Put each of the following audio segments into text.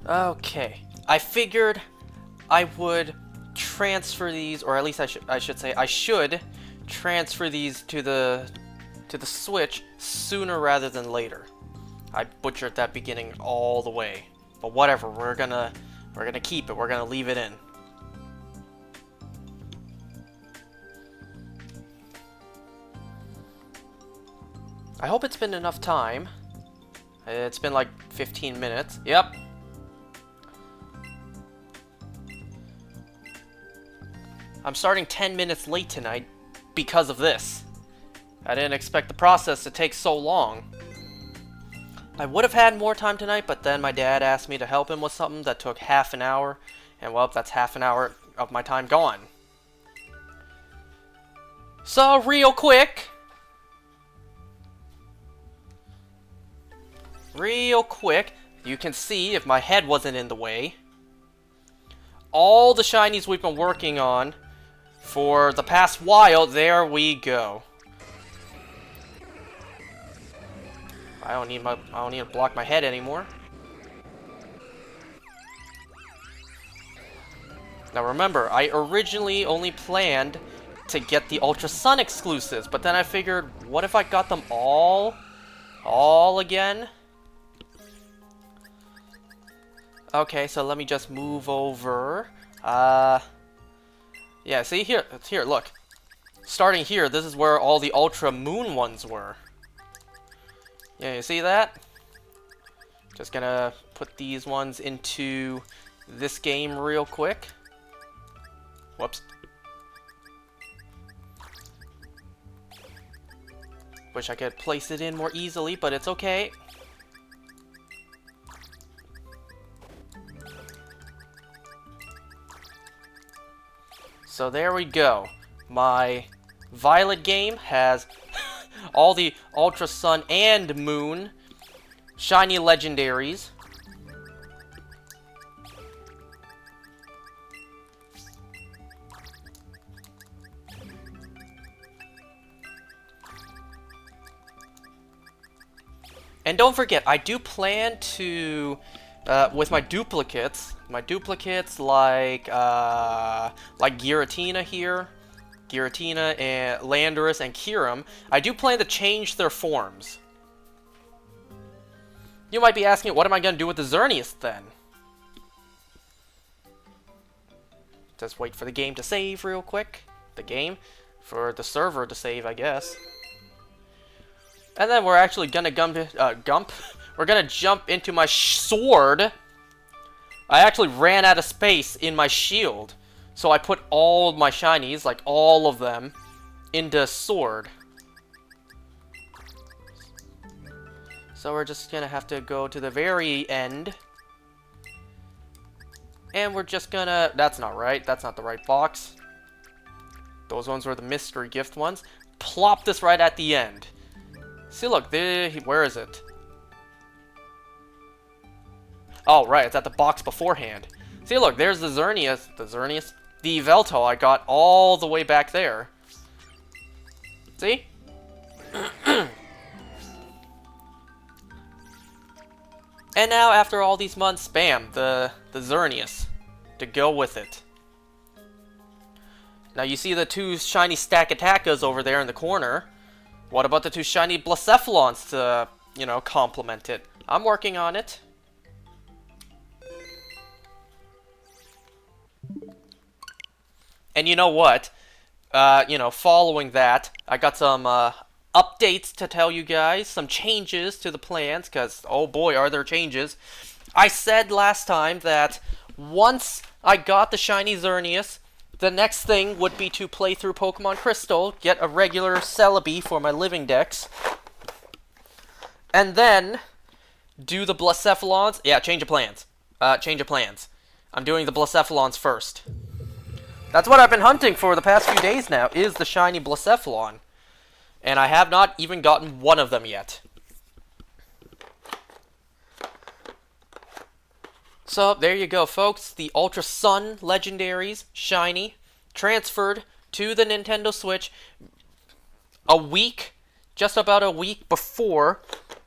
Okay, I figured I would transfer these, or at least I should say I should transfer these to the Switch sooner rather than later. I butchered that beginning all the way, but whatever. We're gonna keep it. We're gonna leave it in. I hope it's been enough time. It's been like 15 minutes. Yep. I'm starting 10 minutes late tonight because of this. I didn't expect the process to take so long. I would have had more time tonight, but then my dad asked me to help him with something that took half an hour, and well, that's half an hour of my time gone. So, real quick, you can see, if my head wasn't in the way, all the shinies we've been working on for the past while. There we go. I don't need to block my head anymore. Now remember, I originally only planned to get the Ultra Sun exclusives, but then I figured, what if I got them all again? Okay, so let me just move over. Yeah, see here, look. Starting here, this is where all the Ultra Moon ones were. Yeah, you see that? Just gonna put these ones into this game real quick. Whoops. Wish I could place it in more easily, but it's okay. So there we go. My Violet game has all the Ultra Sun and Moon shiny legendaries. And don't forget, I do plan to, with my duplicates like Giratina here, Giratina and Landorus and Kyurem, I do plan to change their forms. You might be asking, what am I going to do with the Xerneas then? Just wait for the game to save real quick. The game? For the server to save, I guess. And then we're actually gonna we're gonna jump into my sword. I actually ran out of space in my shield, so I put all of my shinies, like all of them, into sword. So we're just gonna have to go to the very end. And we're just gonna... That's not right. That's not the right box. Those ones were the mystery gift ones. Plop this right at the end. See, look, where is it? Oh, right, it's at the box beforehand. See, look, there's the Xerneas, the Yveltal I got all the way back there. See? And now, after all these months, bam, the Xerneas to go with it. Now, you see the two shiny Stakatakas over there in the corner. What about the two shiny Blacephalons to, you know, complement it? I'm working on it. And you know what? You know, following that, I got some updates to tell you guys. Some changes to the plans, because, oh boy, are there changes. I said last time that once I got the shiny Xerneas, the next thing would be to play through Pokemon Crystal, get a regular Celebi for my living dex, and then do the Blacephalons. Yeah, change of plans. I'm doing the Blacephalons first. That's what I've been hunting for the past few days now, is the shiny Blacephalon. And I have not even gotten one of them yet. So, there you go, folks. The Ultra Sun Legendaries, shiny, transferred to the Nintendo Switch just about a week before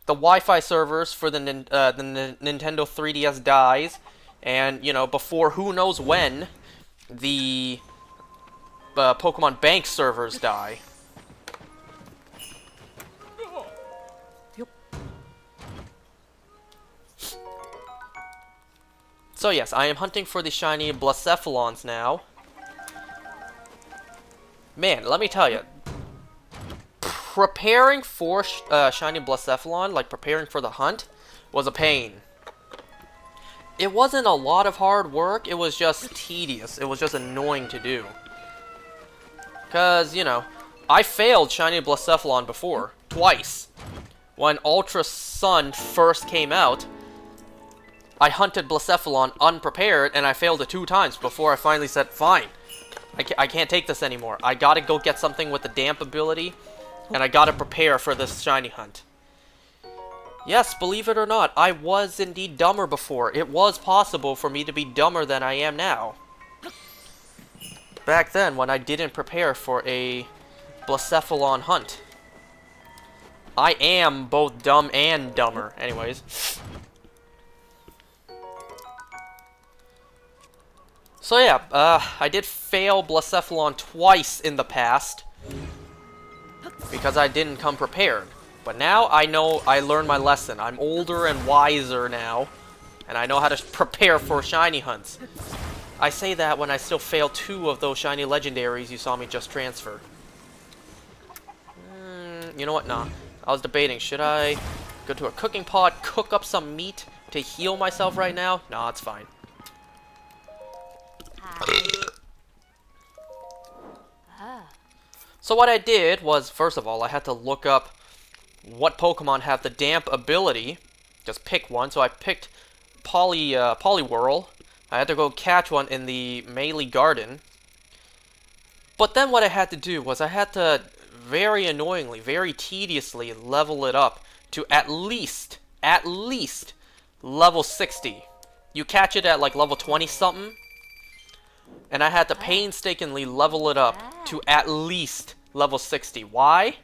the Wi-Fi servers for the Nintendo 3DS dies, and, you know, before who knows when, the Pokemon Bank servers die. So yes, I am hunting for the shiny Blacephalons now. Man, let me tell you, preparing for shiny Blacephalon, like preparing for the hunt, was a pain. It wasn't a lot of hard work, it was just tedious. It was just annoying to do. Because, you know, I failed shiny Blacephalon before, twice. When Ultra Sun first came out, I hunted Blacephalon unprepared, and I failed it 2 times before I finally said, fine, I can't take this anymore. I gotta go get something with the damp ability, and I gotta prepare for this shiny hunt. Yes, believe it or not, I was indeed dumber before. It was possible for me to be dumber than I am now. Back then, when I didn't prepare for a Blacephalon hunt. I am both dumb and dumber. Anyways. So yeah, I did fail Blacephalon twice in the past because I didn't come prepared. But now I know I learned my lesson. I'm older and wiser now, and I know how to prepare for shiny hunts. I say that when I still fail 2 of those shiny legendaries you saw me just transfer. You know what? Nah. I was debating, should I go to a cooking pot, cook up some meat to heal myself right now? Nah, it's fine. So what I did was, first of all, I had to look up what Pokemon have the damp ability. Just pick one. So I picked Poliwhirl. I had to go catch one in the Melee Garden. But then what I had to do was I had to very annoyingly, very tediously level it up to at least level 60. You catch it at like level 20 something. And I had to painstakingly level it up to at least level 60. Why?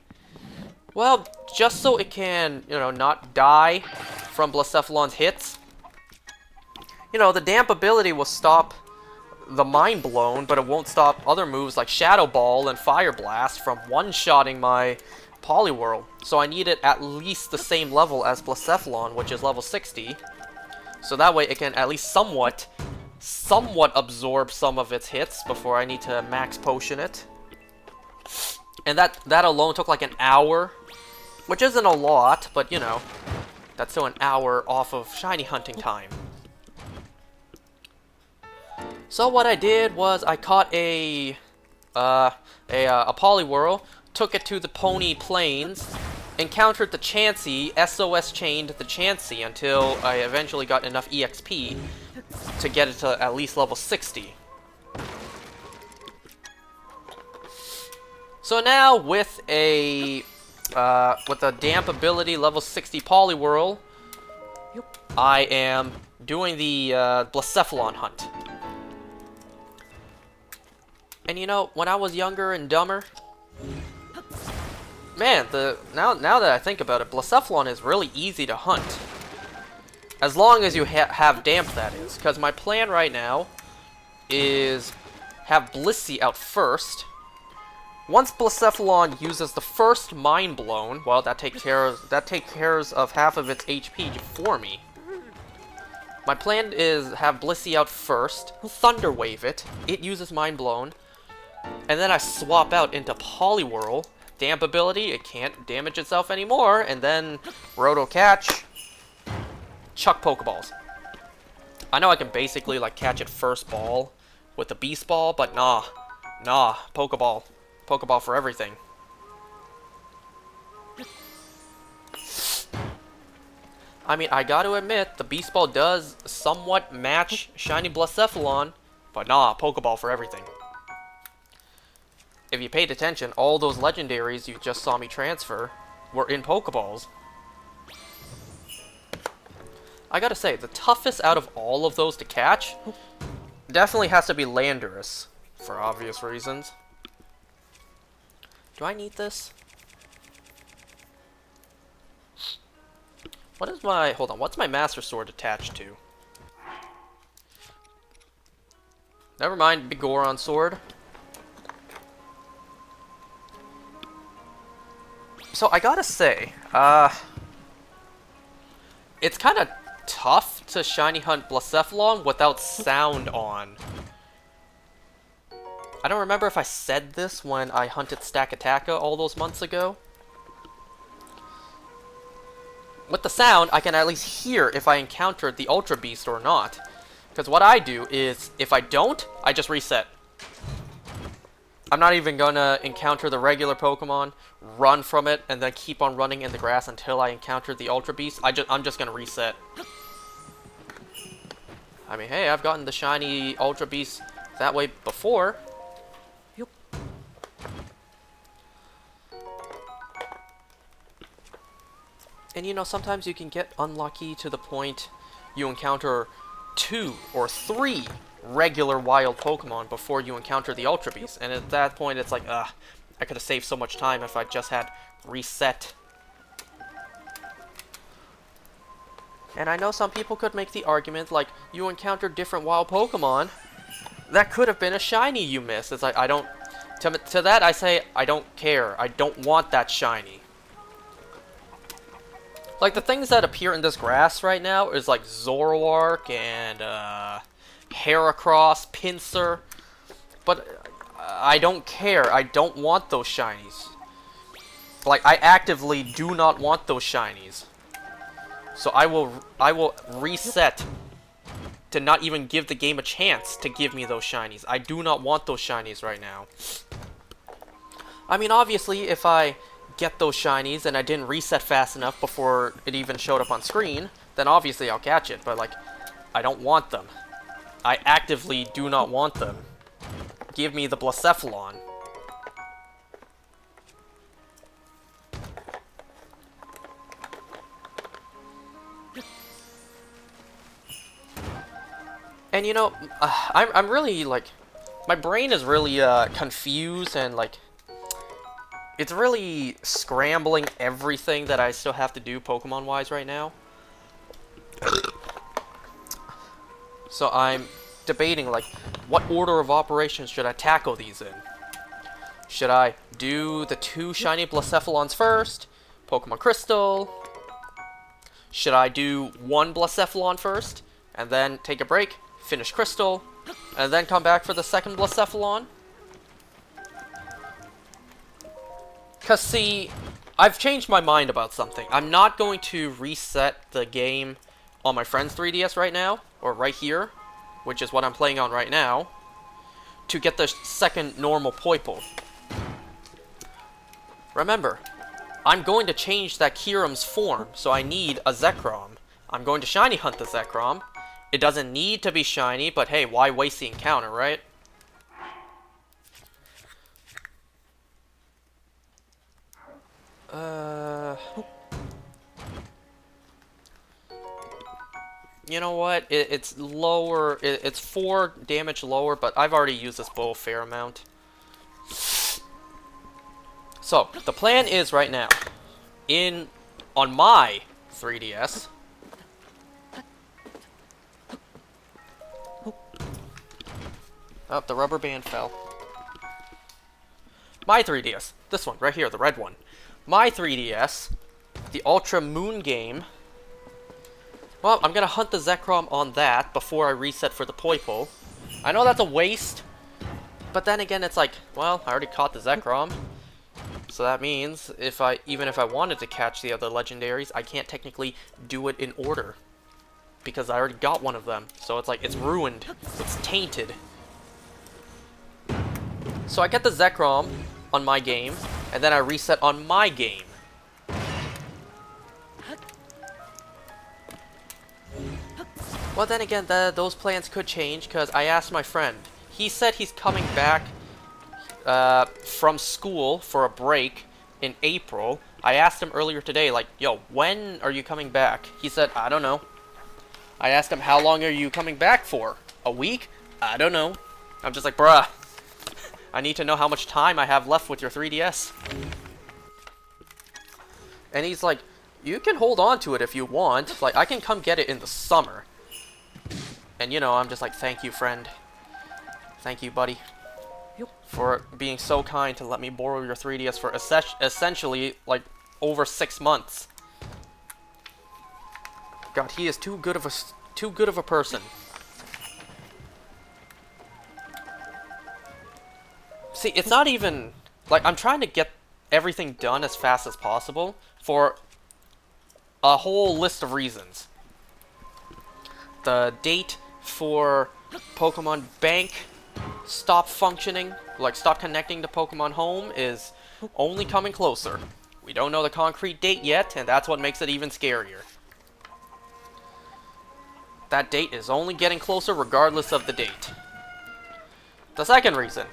Well, just so it can, you know, not die from Blacephalon's hits. You know, the damp ability will stop the Mind Blown, but it won't stop other moves like Shadow Ball and Fire Blast from one-shotting my Poliwhirl. So I need it at least the same level as Blacephalon, which is level 60. So that way it can at least somewhat absorb some of its hits before I need to max potion it. And that alone took like an hour, which isn't a lot, but you know, that's still an hour off of shiny hunting time. So what I did was I caught a Poliwhirl, took it to the Pony Plains, encountered the Chansey, SOS chained the Chansey until I eventually got enough EXP to get it to at least level 60. So now with a damp ability level 60 Poliwhirl, I am doing the Blacephalon hunt. And you know, when I was younger and dumber, man, now that I think about it, Blacephalon is really easy to hunt. As long as you have damp, that is. Because my plan right now is have Blissey out first. Once Blacephalon uses the first Mind Blown, well, that takes care of half of its HP for me. My plan is have Blissey out first, Thunder Wave it, it uses Mind Blown, and then I swap out into Poliwhirl. Damp ability, it can't damage itself anymore, and then Roto Catch, chuck Pokeballs. I know I can basically like catch it first ball with the Beast Ball, but nah, Pokeball. Pokeball for everything. I mean, I gotta admit, the Beast Ball does somewhat match Shiny Blacephalon, but nah, Pokeball for everything. If you paid attention, all those legendaries you just saw me transfer were in Pokeballs. I gotta say, the toughest out of all of those to catch definitely has to be Landorus, for obvious reasons. Do I need this? What is my... Hold on, what's my Master Sword attached to? Never mind, big Goron sword. So, I gotta say, it's kind of tough to shiny hunt Blacephalon without sound on. I don't remember if I said this when I hunted Stakataka all those months ago. With the sound, I can at least hear if I encountered the Ultra Beast or not. Because what I do is, if I don't, I just reset. I'm not even gonna encounter the regular Pokemon, run from it, and then keep on running in the grass until I encounter the Ultra Beast. I'm just gonna reset. I mean, hey, I've gotten the shiny Ultra Beast that way before. Yep. And you know, sometimes you can get unlucky to the point you encounter 2 or 3 regular wild Pokemon before you encounter the Ultra Beast. And at that point, it's like, I could have saved so much time if I just had reset. And I know some people could make the argument, like, you encountered different wild Pokemon. That could have been a shiny you missed. It's like, I don't... To that, I say, I don't care. I don't want that shiny. Like, the things that appear in this grass right now is, like, Zoroark and, Heracross, Pinsir. But I don't care. I don't want those shinies. Like, I actively do not want those shinies. So I will reset to not even give the game a chance to give me those shinies. I do not want those shinies right now. I mean, obviously, if I get those shinies and I didn't reset fast enough before it even showed up on screen, then obviously I'll catch it. But, like, I don't want them. I actively do not want them. Give me the Blacephalon. And you know, I'm really, like, my brain is really confused and, like, it's really scrambling everything that I still have to do Pokemon-wise right now. So I'm debating, like, what order of operations should I tackle these in? Should I do the 2 shiny Blacephalons first? Pokemon Crystal? Should I do 1 Blacephalon first? And then take a break? Finish Crystal? And then come back for the second Blacephalon? Because, see, I've changed my mind about something. I'm not going to reset the game on my friend's 3DS right now, or right here, which is what I'm playing on right now, to get the second normal Poipole. Remember, I'm going to change that Kyurem's form, so I need a Zekrom. I'm going to shiny hunt the Zekrom. It doesn't need to be shiny, but hey, why waste the encounter, right? You know what? It's lower. It's 4 damage lower, but I've already used this bow a fair amount. So, the plan is right now, on my 3DS... Oh, the rubber band fell. My 3DS. This one, right here, the red one. My 3DS, the Ultra Moon game. Well, I'm gonna hunt the Zekrom on that before I reset for the Poipole. I know that's a waste, but then again, it's like, well, I already caught the Zekrom. So that means, even if I wanted to catch the other legendaries, I can't technically do it in order. Because I already got one of them. So it's like, it's ruined. It's tainted. So I get the Zekrom on my game, and then I reset on my game. Well, then again, those plans could change, because I asked my friend. He said he's coming back from school for a break in April. I asked him earlier today, like, yo, when are you coming back? He said, I don't know. I asked him, how long are you coming back for? A week? I don't know. I'm just like, bruh. I need to know how much time I have left with your 3DS. And he's like, You can hold on to it if you want. Like, I can come get it in the summer. And, you know, I'm just like, thank you, friend. Thank you, buddy. For being so kind to let me borrow your 3DS for essentially, like, over 6 months. God, he is too good of a person. See, it's not even... Like, I'm trying to get everything done as fast as possible for a whole list of reasons. The date for Pokemon Bank stop functioning, like stop connecting to Pokemon Home, is only coming closer. We don't know the concrete date yet, and that's what makes it even scarier. That date is only getting closer regardless of the date. The second reason,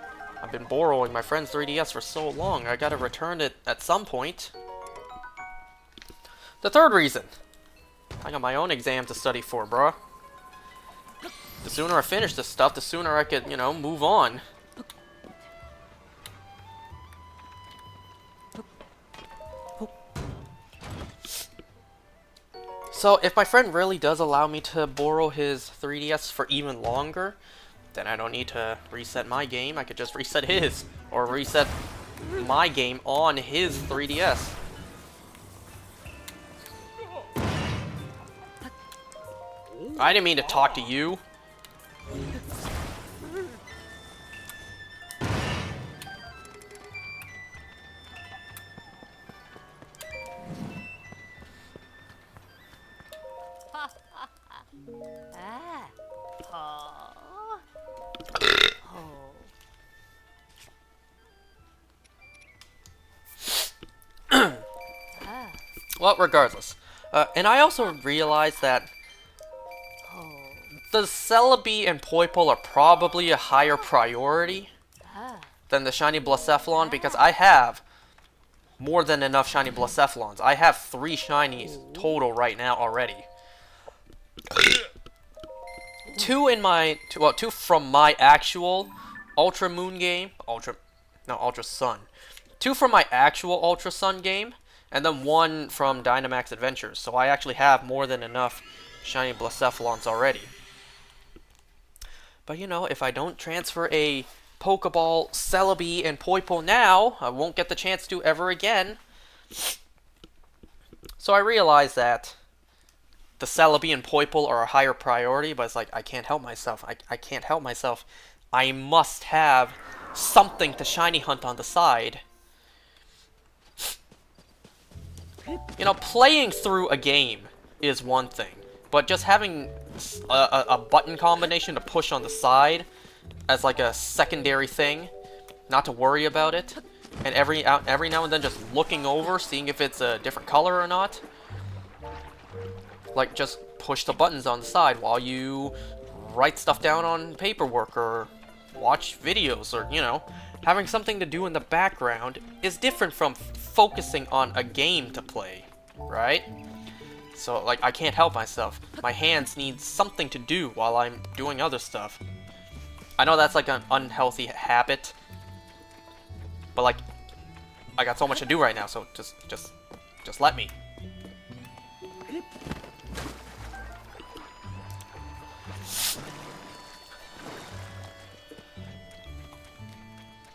I've been borrowing my friend's 3DS for so long, I gotta return it at some point. The third reason, I got my own exam to study for, bruh. The sooner I finish this stuff, the sooner I could, you know, move on. So, if my friend really does allow me to borrow his 3DS for even longer, then I don't need to reset my game. I could just reset his, or reset my game on his 3DS. I didn't mean to talk to you. Well, regardless. And I also realized that the Celebi and Poipole are probably a higher priority than the Shiny Blacephalon, because I have more than enough Shiny Blacephalons. I have 3 Shinies total right now already. 2 from my actual Ultra Moon game. Ultra Sun. 2 from my actual Ultra Sun game, and then 1 from Dynamax Adventures. So I actually have more than enough Shiny Blacephalons already. But you know, if I don't transfer a Pokeball, Celebi, and Poipole now, I won't get the chance to ever again. So I realized that the Celebi and Poipole are a higher priority, but it's like, I can't help myself. I can't help myself. I must have something to shiny hunt on the side. You know, playing through a game is one thing, but just having a button combination to push on the side as like a secondary thing, not to worry about it, and every now and then just looking over, seeing if it's a different color or not. Like, just push the buttons on the side while you write stuff down on paperwork or watch videos, or, you know, having something to do in the background is different from focusing on a game to play, right? So, like, I can't help myself. My hands need something to do while I'm doing other stuff. I know that's like an unhealthy habit, but like, I got so much to do right now, so just let me.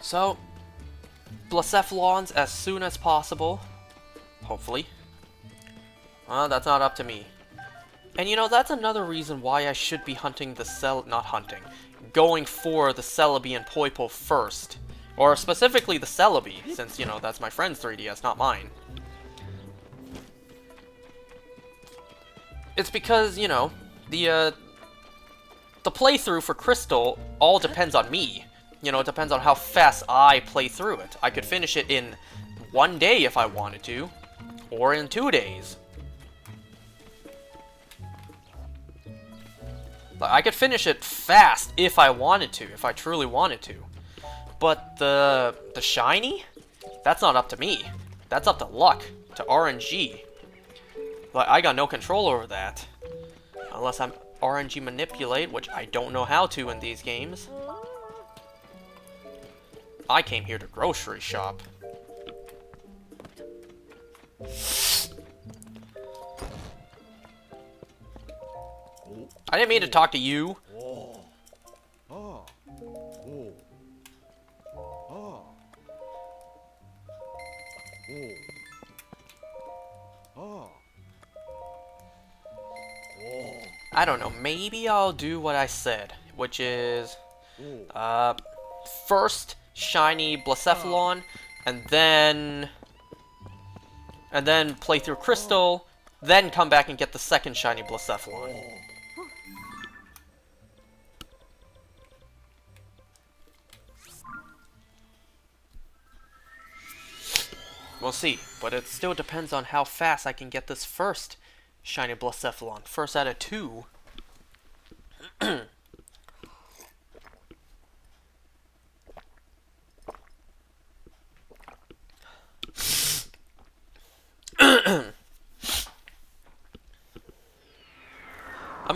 So, Blacephalons as soon as possible, hopefully. Well, that's not up to me. And you know, that's another reason why I should be hunting the going for the Celebi and Poipole first. Or specifically the Celebi, since, you know, that's my friend's 3DS, not mine. It's because, you know, the playthrough for Crystal all depends on me. You know, it depends on how fast I play through it. I could finish it in 1 day if I wanted to, or in 2 days. I could finish it fast if I wanted to, if I truly wanted to. But the shiny? That's not up to me. That's up to luck, to RNG. Like, I got no control over that. Unless I'm RNG manipulate, which I don't know how to in these games. I came here to grocery shop. I didn't mean to talk to you. I don't know, maybe I'll do what I said, which is, first shiny Blacephalon, and then play through Crystal, then come back and get the second shiny Blacephalon. We'll see, but it still depends on how fast I can get this first shiny Blacephalon. First out of 2. I'm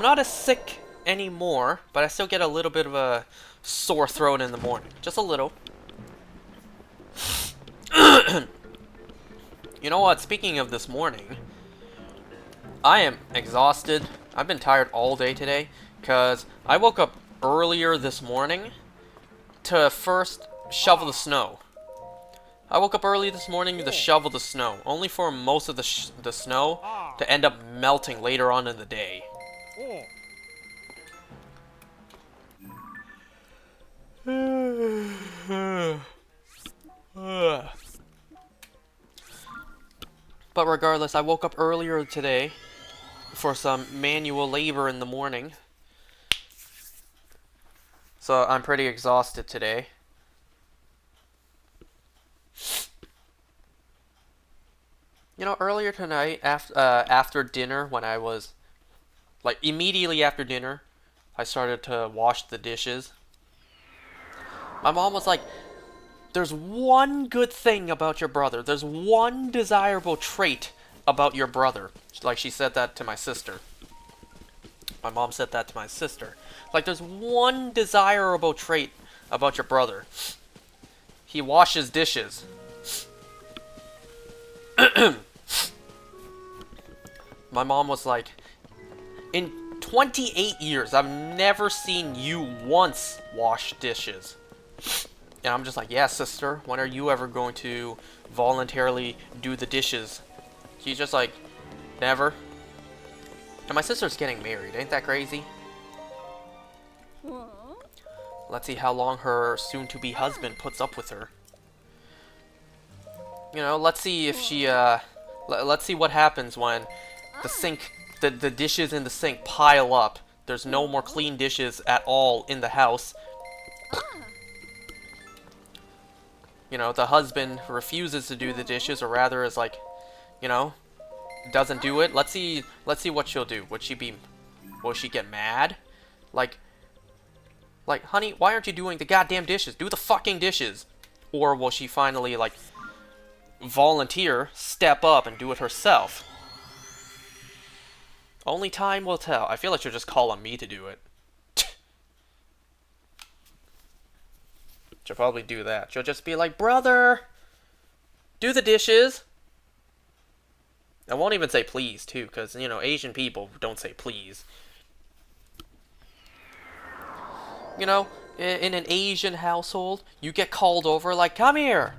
not as sick anymore, but I still get a little bit of a sore throat in the morning. Just a little. You know what? Speaking of this morning, I am exhausted. I've been tired all day today because I woke up earlier this morning to first shovel the snow. I woke up early this morning to shovel the snow, only for most of the snow to end up melting later on in the day. But regardless, I woke up earlier today for some manual labor in the morning. So I'm pretty exhausted today. You know, earlier tonight, after dinner, when I was, like, immediately after dinner, I started to wash the dishes. My mom was like, there's one good thing about your brother. There's one desirable trait about your brother. Like, she said that to my sister. My mom said that to my sister. Like, there's one desirable trait about your brother. He washes dishes. My mom was like, in 28 years, I've never seen you once wash dishes. And I'm just like, yeah, sister, when are you ever going to voluntarily do the dishes? She's just like, never. And my sister's getting married. Ain't that crazy? Let's see how long her soon-to-be husband puts up with her. You know, let's see if she, let's see what happens when the sink, the dishes in the sink pile up. There's no more clean dishes at all in the house. You know, the husband refuses to do the dishes, or rather is like, you know, doesn't do it. Let's see what she'll do. Will she get mad? Like, honey, why aren't you doing the goddamn dishes? Do the fucking dishes. Or will she finally, like, volunteer, step up, and do it herself? Only time will tell. I feel like she'll just call on me to do it. She'll probably do that. She'll just be like, brother, do the dishes. I won't even say please, too, because, you know, Asian people don't say please. You know, in an Asian household, you get called over, like, come here.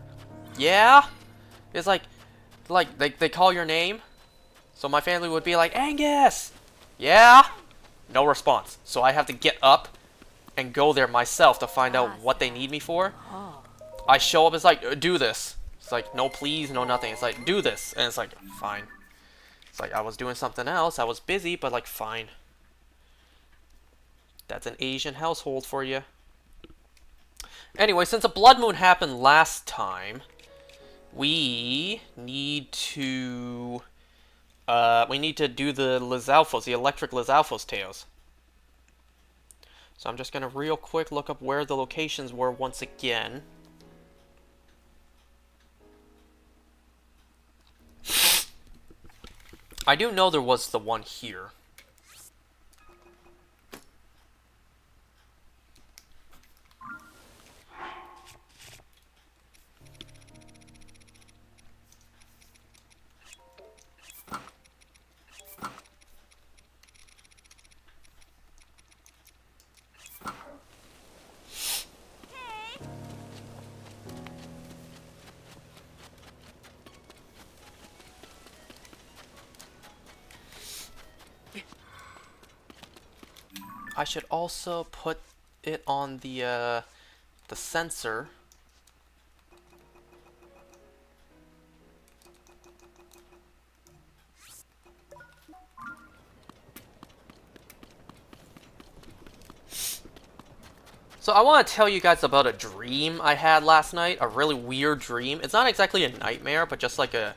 Yeah? It's like they call your name. So my family would be like, Angus! Yeah? No response. So I have to get up and go there myself to find out what they need me for. I show up, it's like, do this. It's like, no please, no nothing. It's like, do this. And it's like, fine. It's like, I was doing something else. I was busy, but like, fine. That's an Asian household for you. Anyway, since a blood moon happened last time, we need to do the Lizalfos, the electric Lizalfos tails. So I'm just gonna real quick look up where the locations were once again. I do know there was the one here. I should also put it on the sensor. So I want to tell you guys about a dream I had last night, a really weird dream. It's not exactly a nightmare, but just like a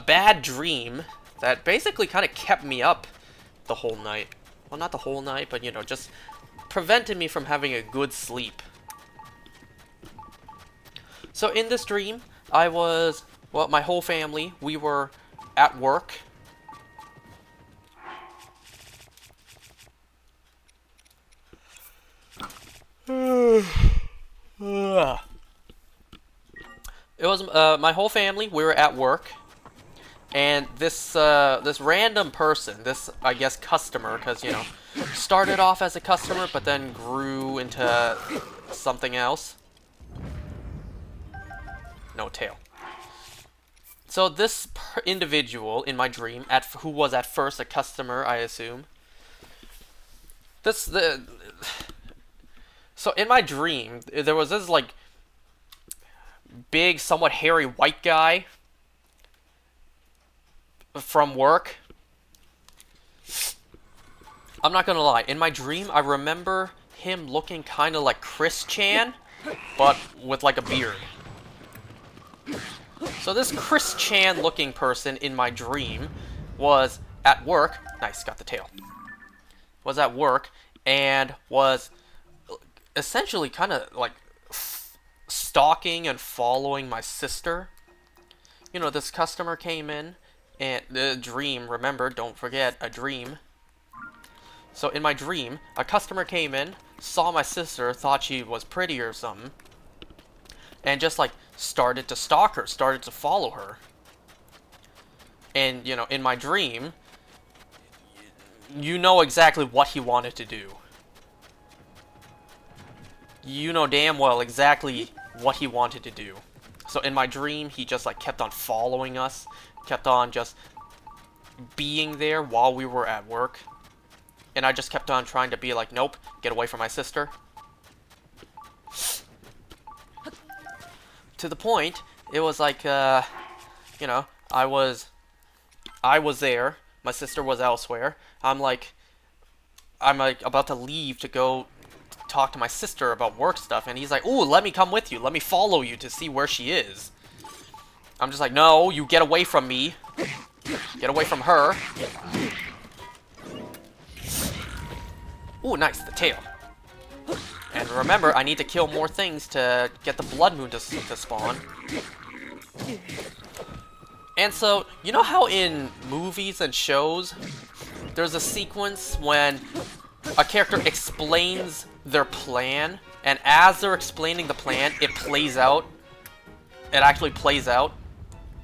bad dream that basically kind of kept me up the whole night. Well, not the whole night, but, you know, just prevented me from having a good sleep. So in this dream, well, my whole family, we were at work. It was my whole family, we were at work. And this random person, this, I guess, customer, because, you know, started off as a customer, but then grew into something else. No tail. So this individual in my dream, who was at first a customer, I assume. So in my dream, there was this, like, big, somewhat hairy white guy from work. I'm not gonna lie, in my dream I remember him looking kind of like Chris Chan, but with like a beard. So this Chris Chan looking person in my dream was at work. Nice, got the tail. Was at work and was essentially kind of like stalking and following my sister. You know, this customer came in. And the dream, remember, don't forget, a dream. So in my dream, a customer came in, saw my sister, thought she was pretty or something, and just, like, started to stalk her, started to follow her. And, you know, in my dream, you know exactly what he wanted to do. You know damn well exactly what he wanted to do. So in my dream, he just, like, kept on following us. Kept on just being there while we were at work. And I just kept on trying to be like, nope, get away from my sister. To the point, it was like, you know, I was there, my sister was elsewhere. I'm like about to leave to go talk to my sister about work stuff, and he's like, ooh, let me come with you, let me follow you to see where she is. I'm just like, no, you get away from me. Get away from her. Ooh, nice, the tail. And remember, I need to kill more things to get the blood moon to spawn. And so, you know how in movies and shows, there's a sequence when a character explains their plan, and as they're explaining the plan, it plays out. It actually plays out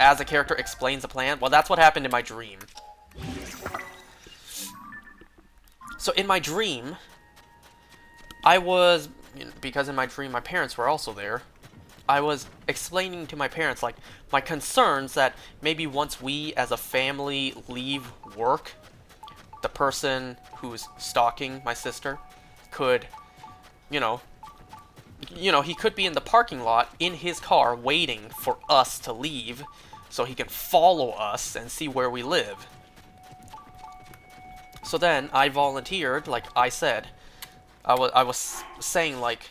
as a character explains the plan. Well, that's what happened in my dream. So in my dream, I was, because in my dream my parents were also there, I was explaining to my parents, like, my concerns that maybe once we as a family leave work, the person who's stalking my sister could, you know, he could be in the parking lot in his car waiting for us to leave so he can follow us and see where we live. So then I volunteered, like I said, I was saying, like,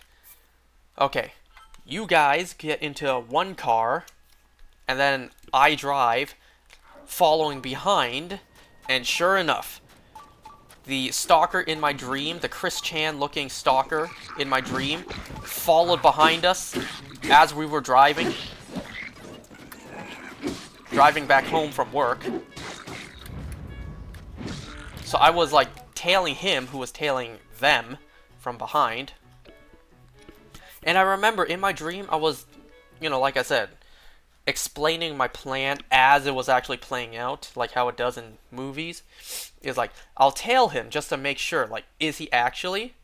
okay, you guys get into one car and then I drive following behind, and sure enough, the stalker in my dream, the Chris Chan looking stalker in my dream, followed behind us as we were driving back home from work. So I was like tailing him, who was tailing them from behind. And I remember in my dream, I was, you know, like I said, explaining my plan as it was actually playing out, like how it does in movies. Is like, I'll tail him just to make sure, like, is he actually?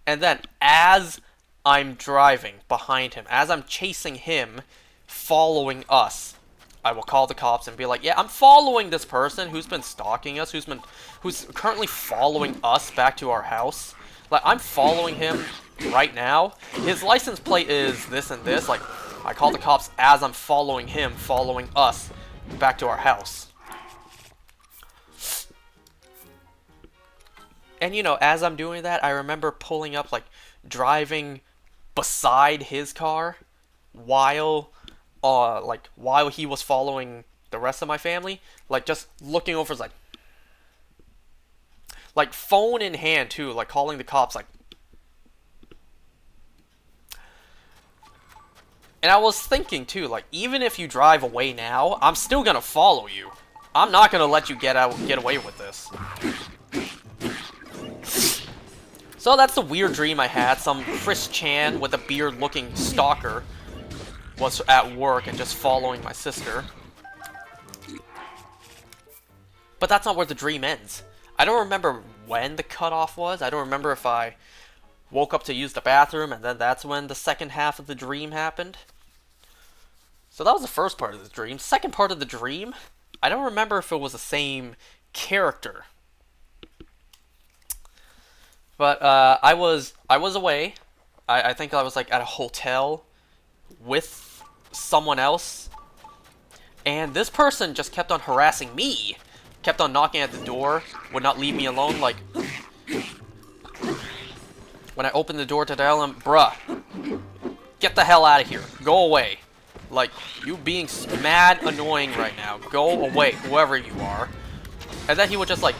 And then as I'm driving behind him, as I'm chasing him, following us, I will call the cops and be like, yeah, I'm following this person who's been stalking us, who's currently following us back to our house. Like, I'm following him right now. His license plate is this and this. Like, I call the cops as I'm following him, following us back to our house. And, you know, as I'm doing that, I remember pulling up, like, driving beside his car while he was following the rest of my family. Like, just looking over, like, phone in hand, too, like, calling the cops, like. And I was thinking, too, like, even if you drive away now, I'm still gonna follow you. I'm not gonna let you get away with this. So that's the weird dream I had. Some Chris Chan with a beard-looking stalker was at work and just following my sister. But that's not where the dream ends. I don't remember when the cutoff was. I don't remember if I woke up to use the bathroom and then that's when the second half of the dream happened. So that was the first part of the dream. Second part of the dream, I don't remember if it was the same character. But I was away. I think I was like at a hotel with someone else. And this person just kept on harassing me. Kept on knocking at the door. Would not leave me alone. Like, when I opened the door to tell him, bruh, get the hell out of here. Go away. Like, you being mad annoying right now. Go away, whoever you are. And then he would just like,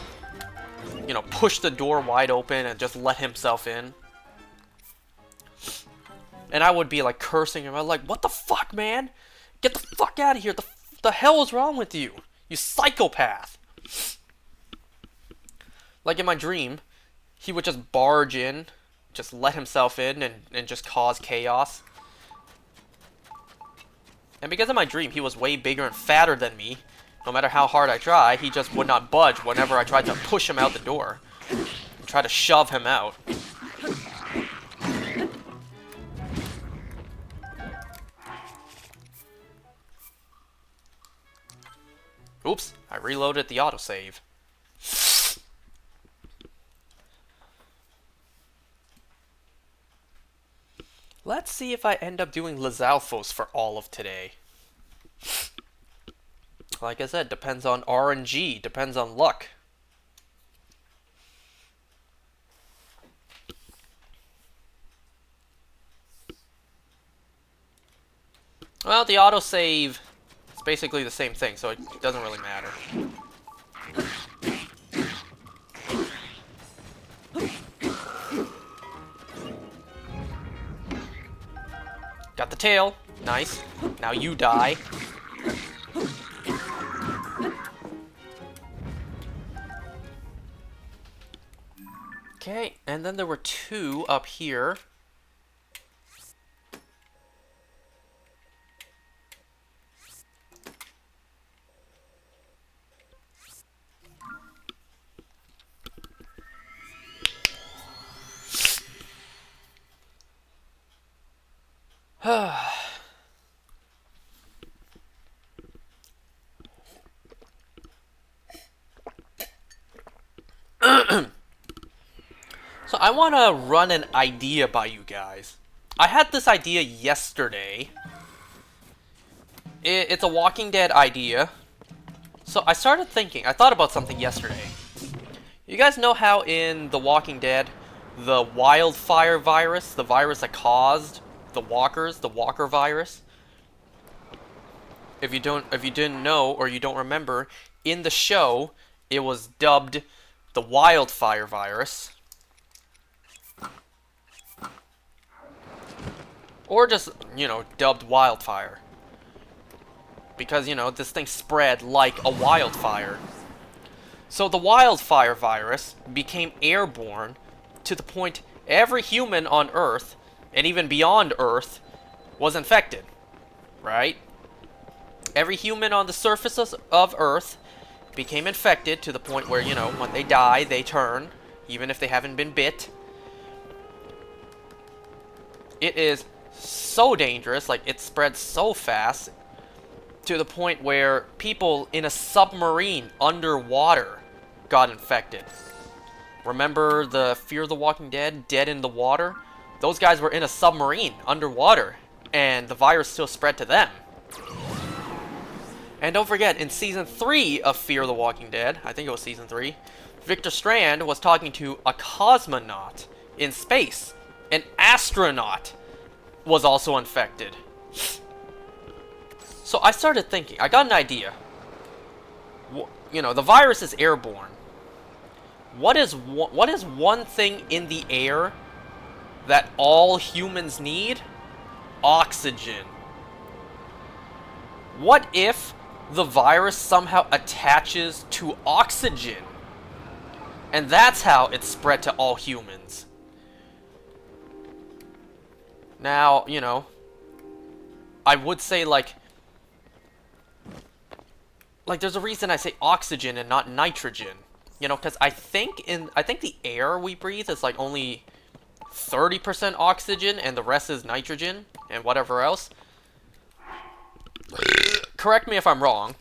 you know, push the door wide open and just let himself in. And I would be like cursing him. I'm like, what the fuck, man? Get the fuck out of here. The hell is wrong with you? You psychopath. Like in my dream, he would just barge in, just let himself in and just cause chaos. And because of my dream, he was way bigger and fatter than me. No matter how hard I try, he just would not budge whenever I tried to push him out the door. And try to shove him out. Oops, I reloaded the autosave. Let's see if I end up doing Lizalfos for all of today. Like I said, depends on RNG, depends on luck. Well, the autosave is basically the same thing, so it doesn't really matter. Got the tail. Nice. Now you die. Okay, and then there were two up here. So I want to run an idea by you guys. I had this idea yesterday. It's a Walking Dead idea. So I started thinking, I thought about something yesterday. You guys know how in The Walking Dead, the wildfire virus, the virus that caused the walkers, the walker virus? If you didn't know or you don't remember, in the show, it was dubbed the wildfire virus. Or just, you know, dubbed wildfire. Because, you know, this thing spread like a wildfire. So the wildfire virus became airborne to the point every human on Earth, and even beyond Earth, was infected. Right? Every human on the surface of Earth became infected to the point where, you know, when they die, they turn, even if they haven't been bit. It is so dangerous, like, it spreads so fast. to the point where people in a submarine underwater got infected. Remember the Fear the Walking Dead, Dead in the Water? Those guys were in a submarine underwater, and the virus still spread to them. And don't forget, in Season 3 of Fear the Walking Dead, I think it was Season 3, Victor Strand was talking to a cosmonaut in space. An astronaut was also infected. So I started thinking, I got an idea. You know, the virus is airborne. What is one thing in the air that all humans need? Oxygen. What if the virus somehow attaches to oxygen? And that's how it spread to all humans. Now, you know, I would say like there's a reason I say oxygen and not nitrogen. You know, because I think the air we breathe is like only 30% oxygen and the rest is nitrogen and whatever else. Correct me if I'm wrong.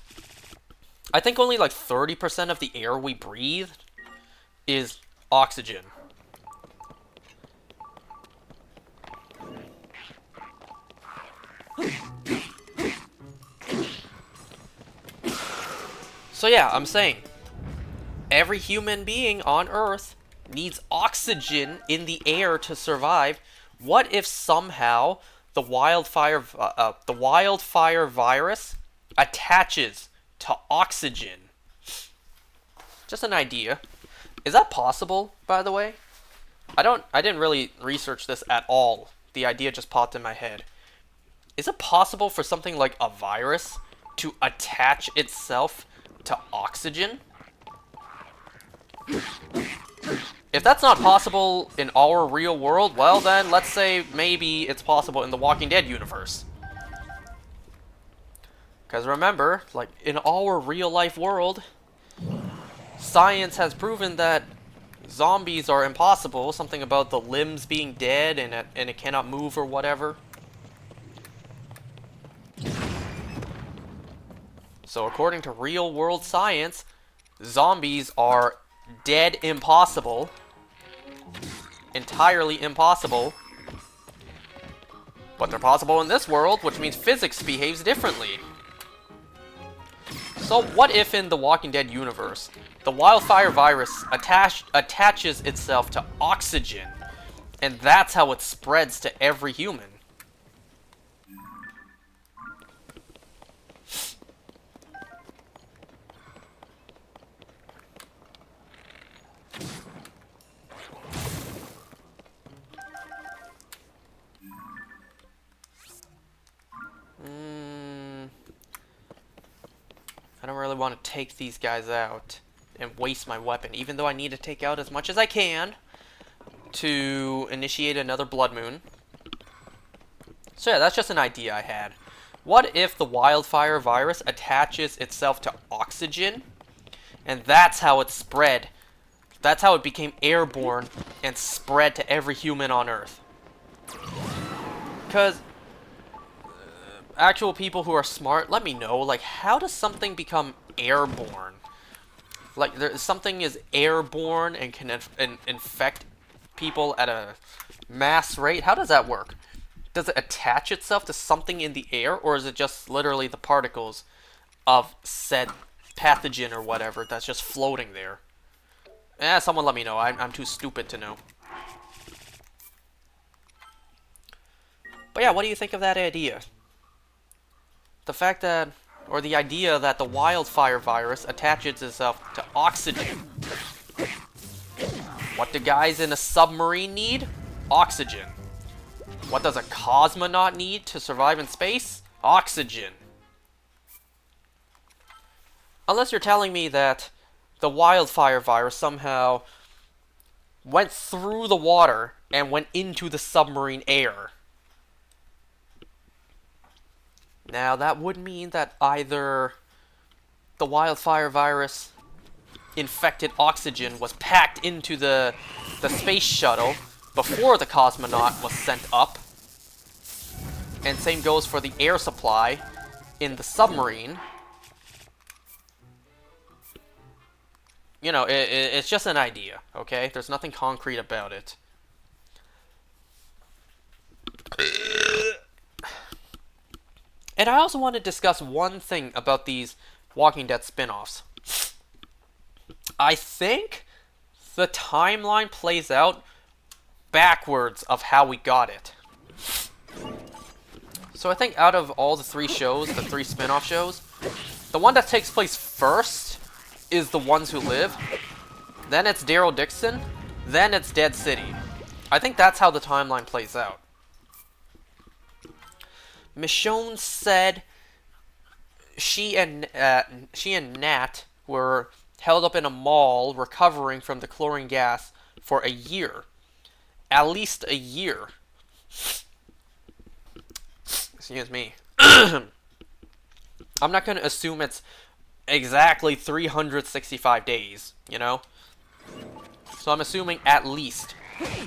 I think only like 30% of the air we breathe is oxygen. So yeah, I'm saying every human being on Earth needs oxygen in the air to survive. What if somehow the wildfire virus attaches to oxygen? Just an idea. Is that possible, by the way? I didn't really research this at all. The idea just popped in my head. Is it possible for something like a virus to attach itself to oxygen? If that's not possible in our real world, well then, let's say maybe it's possible in the Walking Dead universe. Because remember, like, in our real-life world, science has proven that zombies are impossible. Something about the limbs being dead and it cannot move or whatever. So according to real-world science, zombies are dead impossible. Entirely impossible. But they're possible in this world, which means physics behaves differently. So what if in the Walking Dead universe, the wildfire virus attaches itself to oxygen, and that's how it spreads to every human? I don't really want to take these guys out and waste my weapon, even though I need to take out as much as I can to initiate another blood moon. So yeah, that's just an idea I had. What if the wildfire virus attaches itself to oxygen, and that's how it spread? That's how it became airborne and spread to every human on Earth. Because actual people who are smart, let me know, like, how does something become airborne? Like, something is airborne and can infect people at a mass rate. How does that work? Does it attach itself to something in the air, or is it just literally the particles of said pathogen or whatever that's just floating there? Someone let me know. I'm too stupid to know. But yeah, what do you think of that idea? The fact that, or the idea that the wildfire virus attaches itself to oxygen. What do guys in a submarine need? Oxygen. What does a cosmonaut need to survive in space? Oxygen. Unless you're telling me that the wildfire virus somehow went through the water and went into the submarine air. Now, that would mean that either the wildfire virus infected oxygen was packed into the space shuttle before the cosmonaut was sent up. And same goes for the air supply. in the submarine. You know, it's just an idea, okay? There's nothing concrete about it. And I also want to discuss one thing about these Walking Dead spin-offs. I think the timeline plays out backwards of how we got it. So I think out of all the 3 shows, the 3 spin-off shows, the one that takes place first is The Ones Who Live, then it's Daryl Dixon, then it's Dead City. I think that's how the timeline plays out. Michonne said she and Nat were held up in a mall recovering from the chlorine gas for a year. At least a year. Excuse me. I'm not going to assume it's exactly 365 days, you know? So I'm assuming at least.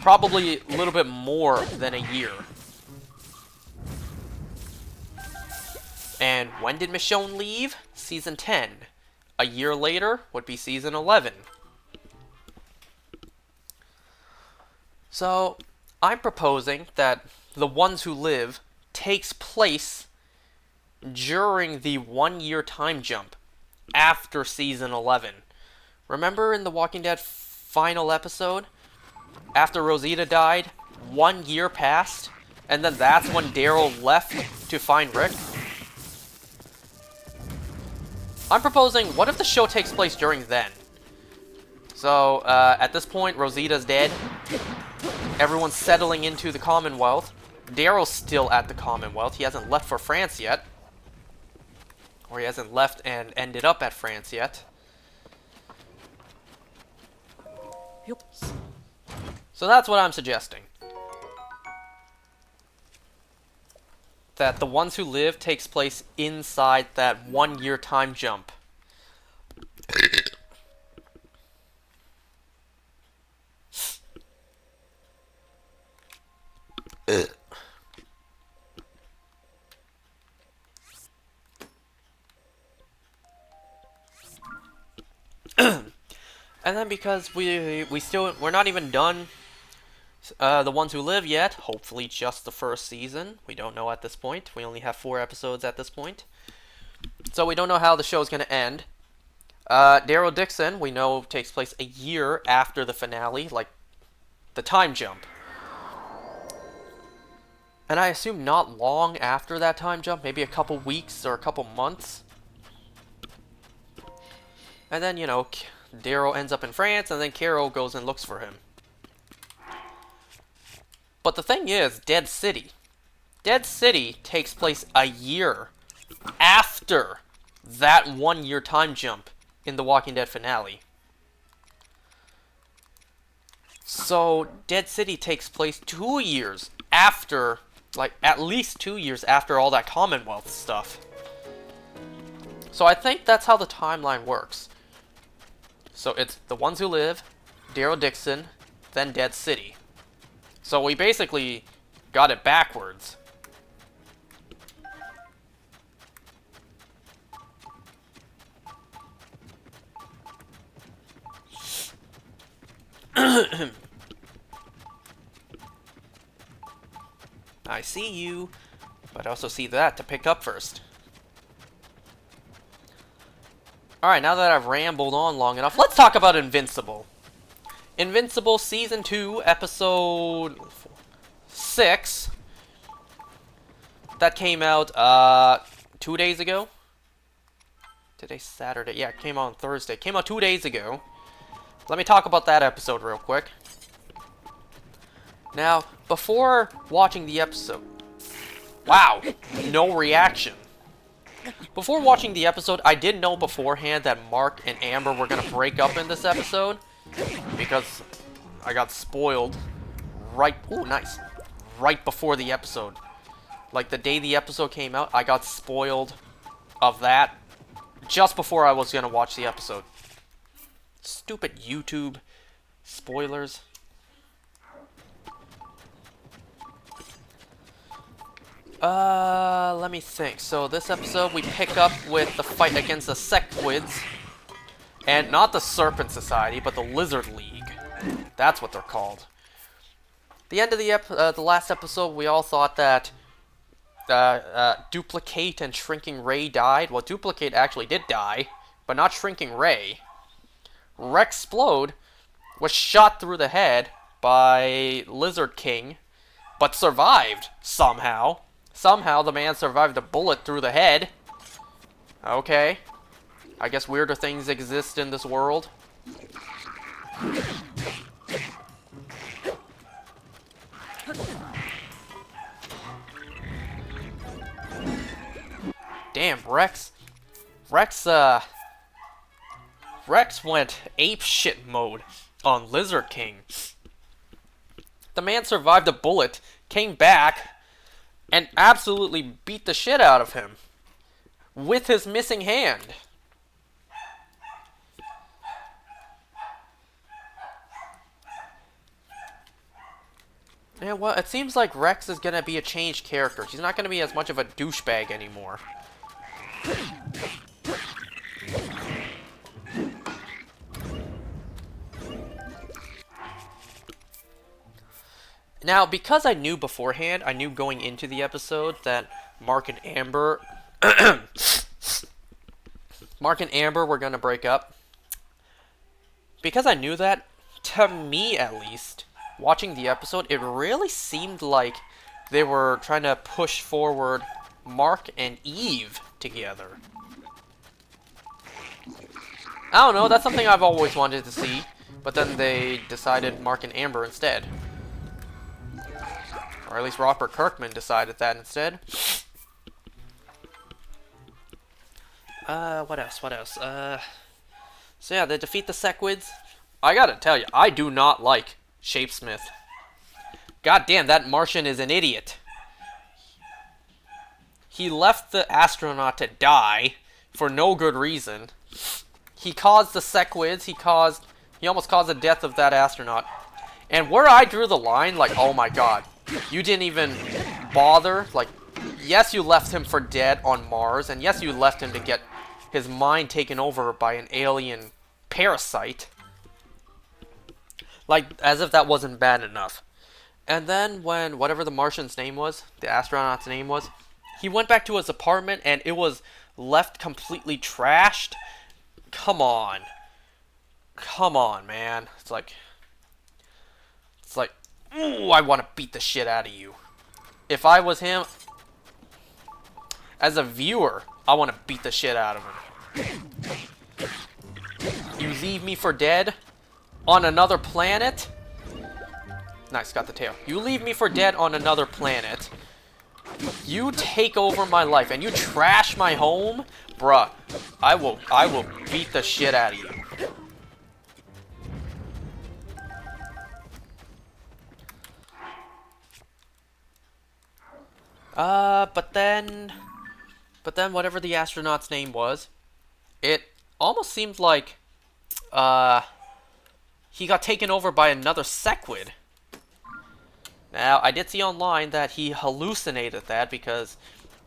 Probably a little bit more than a year. And when did Michonne leave? Season 10. A year later would be Season 11. So, I'm proposing that The Ones Who Live takes place during the 1-year time jump after Season 11. Remember in the Walking Dead final episode? After Rosita died, 1 year passed, and then that's when Daryl left to find Rick? I'm proposing, what if the show takes place during then? So, at this point, Rosita's dead. Everyone's settling into the Commonwealth. Daryl's still at the Commonwealth. He hasn't left for France yet. Or he hasn't left and ended up at France yet. Oops. So that's what I'm suggesting. That The Ones Who Live takes place inside that 1-year time jump. And then because we're not even done The Ones Who Live yet, hopefully just the first season. We don't know at this point. We only have 4 episodes at this point. So we don't know how the show's going to end. Daryl Dixon, we know, takes place a year after the finale, like the time jump. And I assume not long after that time jump, maybe a couple weeks or a couple months. And then, you know, Daryl ends up in France, and then Carol goes and looks for him. But the thing is, Dead City. Dead City takes place a year after that 1-year time jump in the Walking Dead finale. So, Dead City takes place 2 years after, like, at least 2 years after all that Commonwealth stuff. So I think that's how the timeline works. So it's The Ones Who Live, Daryl Dixon, then Dead City. So we basically got it backwards. I see you, but I also see that to pick up first. Alright, now that I've rambled on long enough, let's talk about Invincible. Invincible Season 2, Episode 6. That came out, 2 days ago? Today's Saturday. Yeah, it came out on Thursday. It came out 2 days ago. Let me talk about that episode real quick. Now, before watching the episode... Wow! No reaction. Before watching the episode, I did know beforehand that Mark and Amber were going to break up in this episode. Because I got spoiled right... Ooh, nice. Right before the episode. Like, the day the episode came out, I got spoiled of that just before I was going to watch the episode. Stupid YouTube spoilers. Let me think. So this episode we pick up with the fight against the Sequids. And not the Serpent Society, but the Lizard League. That's what they're called. The end of the last episode, we all thought that Duplicate and Shrinking Ray died. Well, Duplicate actually did die, but not Shrinking Ray. Rexplode was shot through the head by Lizard King, but survived somehow. Somehow the man survived a bullet through the head. Okay. I guess weirder things exist in this world. Damn, Rex went ape shit mode on Lizard King. The man survived a bullet, came back, and absolutely beat the shit out of him with his missing hand. Yeah, well, it seems like Rex is gonna be a changed character. He's not gonna be as much of a douchebag anymore. Now, because I knew beforehand, I knew going into the episode that Mark and Amber were gonna break up. Because I knew that, to me at least, watching the episode, it really seemed like they were trying to push forward Mark and Eve together. I don't know, that's something I've always wanted to see, but then they decided Mark and Amber instead. Or at least Robert Kirkman decided that instead. What else? So yeah, they defeat the Sequids. I gotta tell you, I do not like Shapesmith. God damn, that Martian is an idiot. He left the astronaut to die for no good reason. He caused the Sequids, he almost caused the death of that astronaut. And where I drew the line, like, oh my god, you didn't even bother, like, yes, you left him for dead on Mars, and yes, you left him to get his mind taken over by an alien parasite. Like, as if that wasn't bad enough. And then when whatever the Martian's name was, the astronaut's name was, he went back to his apartment and it was left completely trashed. Come on. Come on, man. It's like, ooh, I want to beat the shit out of you. If I was him, as a viewer, I want to beat the shit out of him. You leave me for dead? On another planet? Nice, got the tail. You leave me for dead on another planet. You take over my life and you trash my home? Bruh, I will beat the shit out of you. But then whatever the astronaut's name was, it almost seemed like, he got taken over by another Sequid. Now, I did see online that he hallucinated that because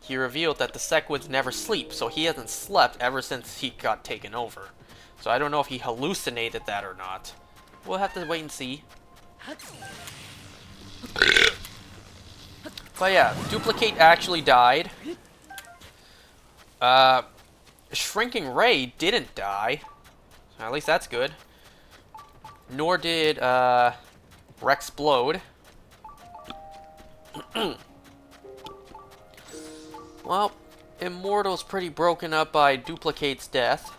he revealed that the Sequids never sleep, so he hasn't slept ever since he got taken over. So I don't know if he hallucinated that or not. We'll have to wait and see. But yeah, Duplicate actually died. Shrinking Ray didn't die. At least that's good. Nor did Rexplode. Well, Immortal's pretty broken up by Duplicate's death.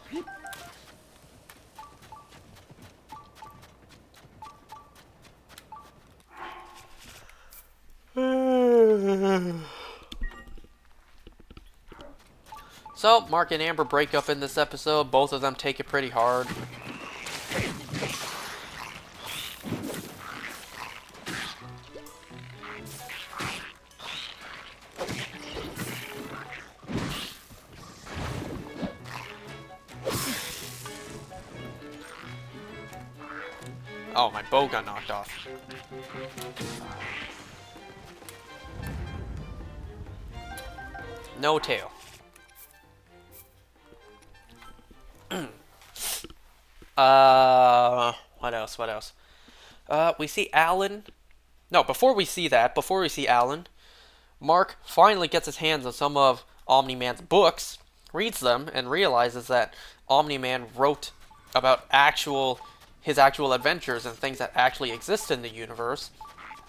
So, Mark and Amber break up in this episode. Both of them take it pretty hard. Oh, my bow got knocked off. No tail. What else? What else? We see Alan. No, before we see Alan, Mark finally gets his hands on some of Omni-Man's books, reads them, and realizes that Omni-Man wrote about his actual adventures and things that actually exist in the universe,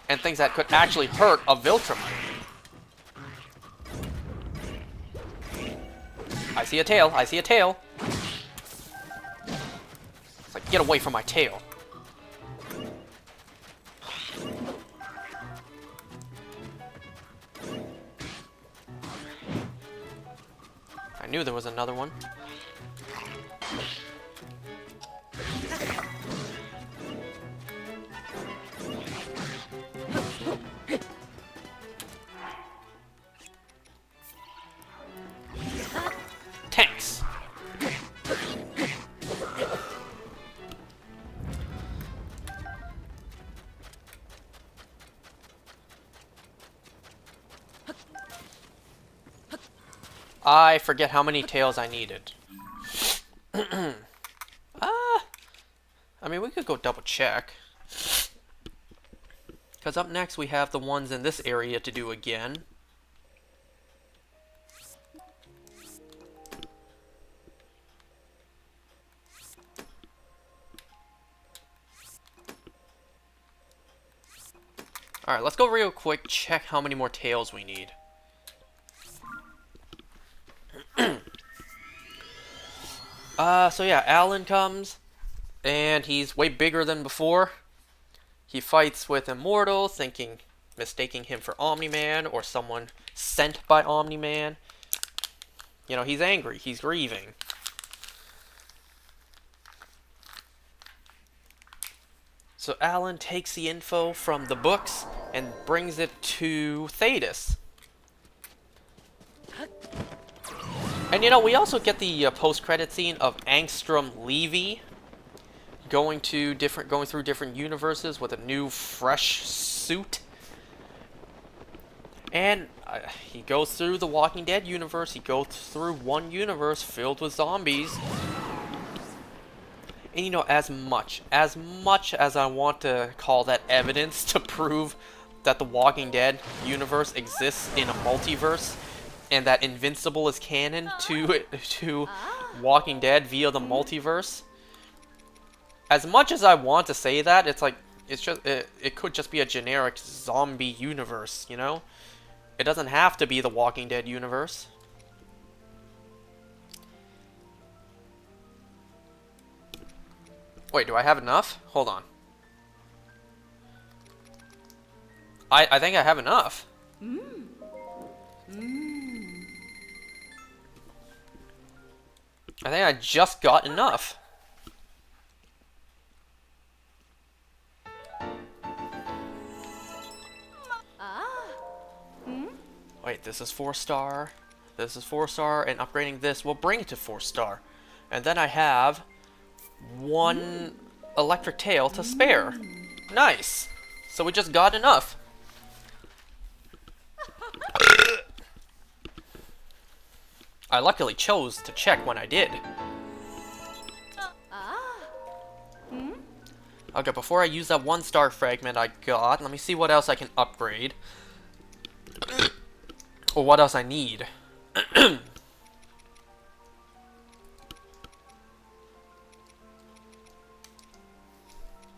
and things that could actually hurt a Viltrumite. I see a tail. I see a tail. It's like, get away from my tail. I knew there was another one. Tanks. I forget how many tails I needed. I mean, we could go double check. Because up next we have the ones in this area to do again. Alright, let's go real quick, check how many more tails we need. So yeah, Alan comes, and he's way bigger than before. He fights with Immortal, mistaking him for Omni-Man, or someone sent by Omni-Man. You know, he's angry, he's grieving. So Alan takes the info from the books and brings it to Thetis. And you know, we also get the post-credit scene of Angstrom Levy going through different universes with a new, fresh suit. And he goes through the Walking Dead universe. He goes through one universe filled with zombies. And you know, as much as I want to call that evidence to prove that the Walking Dead universe exists in a multiverse, and that Invincible is canon to Walking Dead via the multiverse. As much as I want to say that, it's like it could just be a generic zombie universe, you know? It doesn't have to be the Walking Dead universe. Wait, do I have enough? Hold on. I think I have enough. I think I just got enough. Wait, this is 4-star. This is 4-star, and upgrading this will bring it to 4-star. And then I have one electric tail to spare. Nice. So we just got enough. I luckily chose to check when I did. Okay, before I use that 1-star fragment I got, let me see what else I can upgrade. Or what else I need.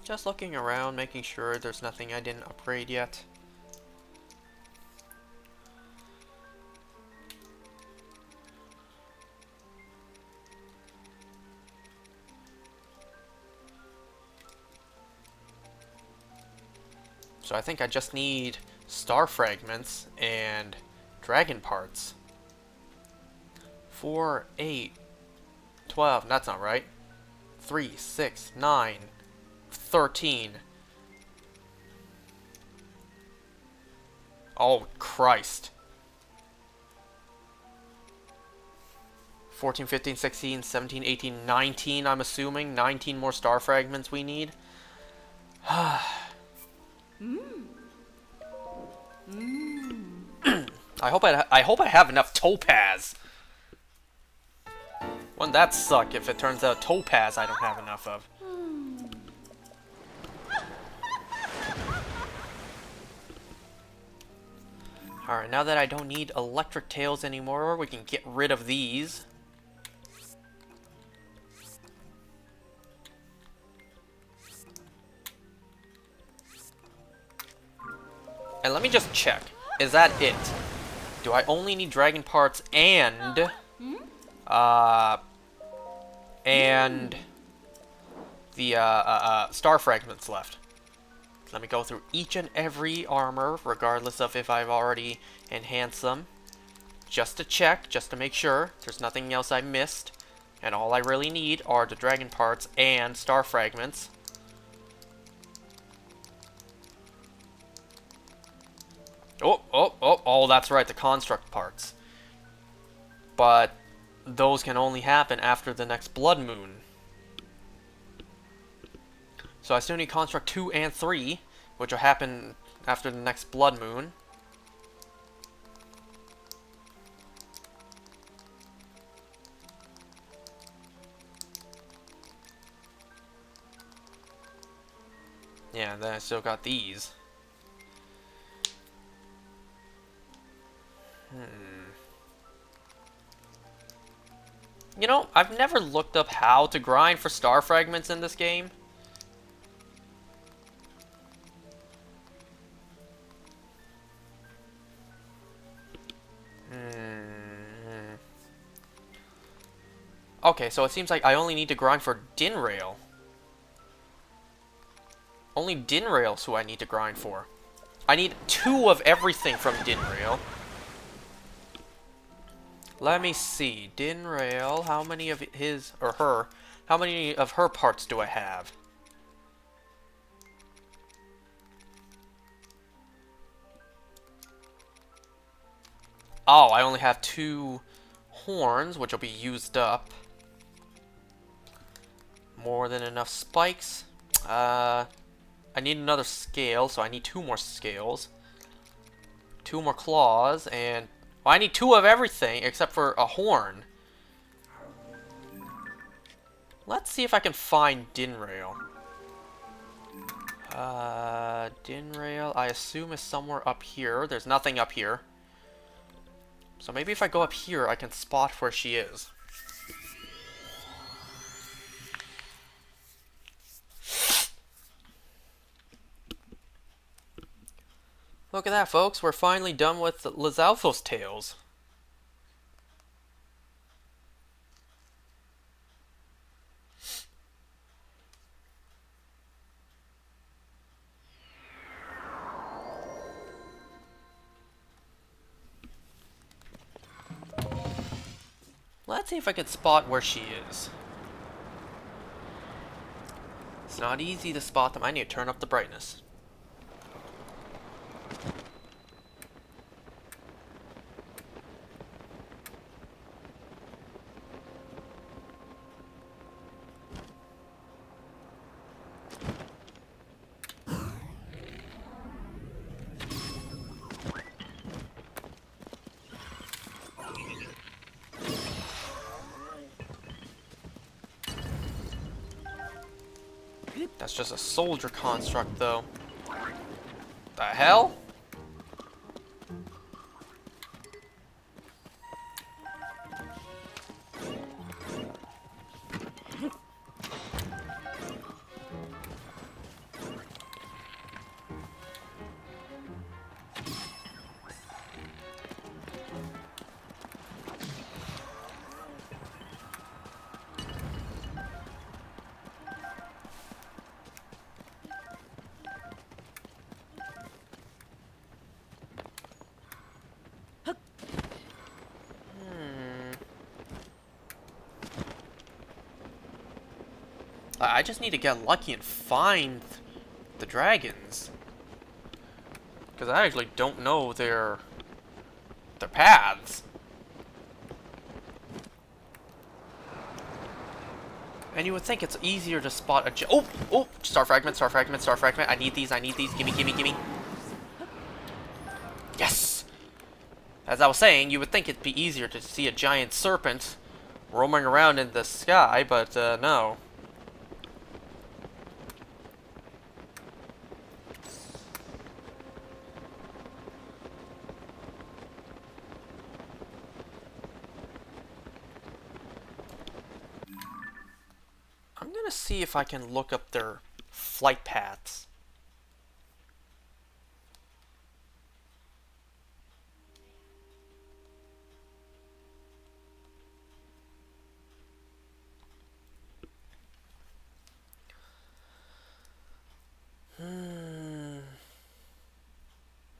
Just looking around, making sure there's nothing I didn't upgrade yet. So I think I just need star fragments and dragon parts. 4, 8, 12, that's not right. 3, 6, 9, 13. Oh, Christ. 14, 15, 16, 17, 18, 19, I'm assuming. 19 more star fragments we need. I hope I have enough topaz. Wouldn't that suck if it turns out topaz I don't have enough of? Alright, now that I don't need electric tails anymore, we can get rid of these. And let me just check. Is that it? Do I only need dragon parts and the star fragments left? Let me go through each and every armor, regardless of if I've already enhanced them. Just to check, just to make sure there's nothing else I missed. And all I really need are the dragon parts and star fragments. Oh, that's right, the construct parts. But those can only happen after the next blood moon. So I still need construct 2 and 3, which will happen after the next blood moon. Yeah, then I still got these. You know, I've never looked up how to grind for star fragments in this game. Okay, so it seems like I only need to grind for Dinraal. Only Dinraal's who I need to grind for. I need 2 of everything from Dinraal. Let me see. Dinraal, how many of his, or her, how many of her parts do I have? Oh, I only have 2 horns, which will be used up. More than enough spikes. I need another scale, so I need 2 more scales. 2 more claws, and... well, I need 2 of everything, except for a horn. Let's see if I can find Dinraal. Dinraal, I assume is somewhere up here. There's nothing up here. So maybe if I go up here, I can spot where she is. Look at that, folks. We're finally done with Lizalfo's tales. Let's see if I can spot where she is. It's not easy to spot them. I need to turn up the brightness. That's just a soldier construct, though. The hell? I just need to get lucky and find the dragons. Because I actually don't know their paths. And you would think it's easier to spot a... Oh! Star fragment, star fragment, star fragment. I need these, I need these. Gimme, gimme, gimme. Yes! As I was saying, you would think it'd be easier to see a giant serpent roaming around in the sky, but no. I'm gonna see if I can look up their flight paths.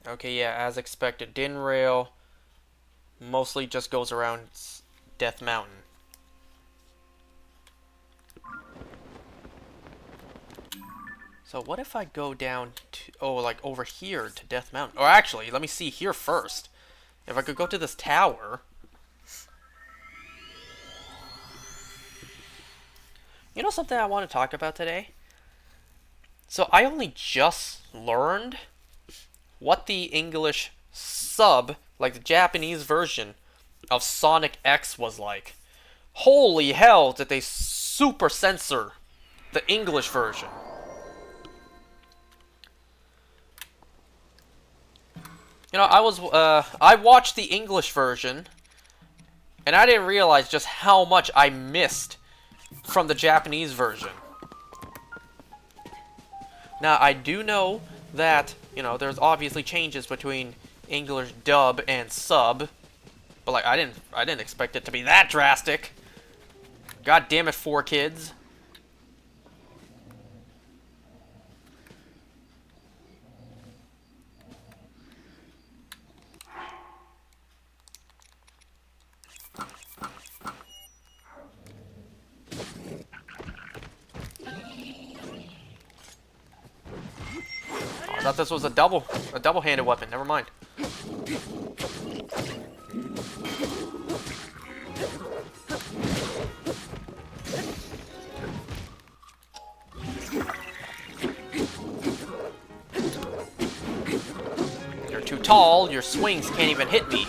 Okay, yeah, as expected, Dinraal mostly just goes around Death Mountain. So what if I go down to, oh, like over here to Death Mountain? Or actually, let me see here first. If I could go to this tower. You know something I want to talk about today? So I only just learned what the English sub, like the Japanese version of Sonic X was like. Holy hell, did they super censor the English version. You know, I watched the English version, and I didn't realize just how much I missed from the Japanese version. Now, I do know that, you know, there's obviously changes between English dub and sub, but like I didn't expect it to be that drastic. God damn it, 4Kids. I thought this was a double-handed weapon. Never mind. You're too tall. Your swings can't even hit me.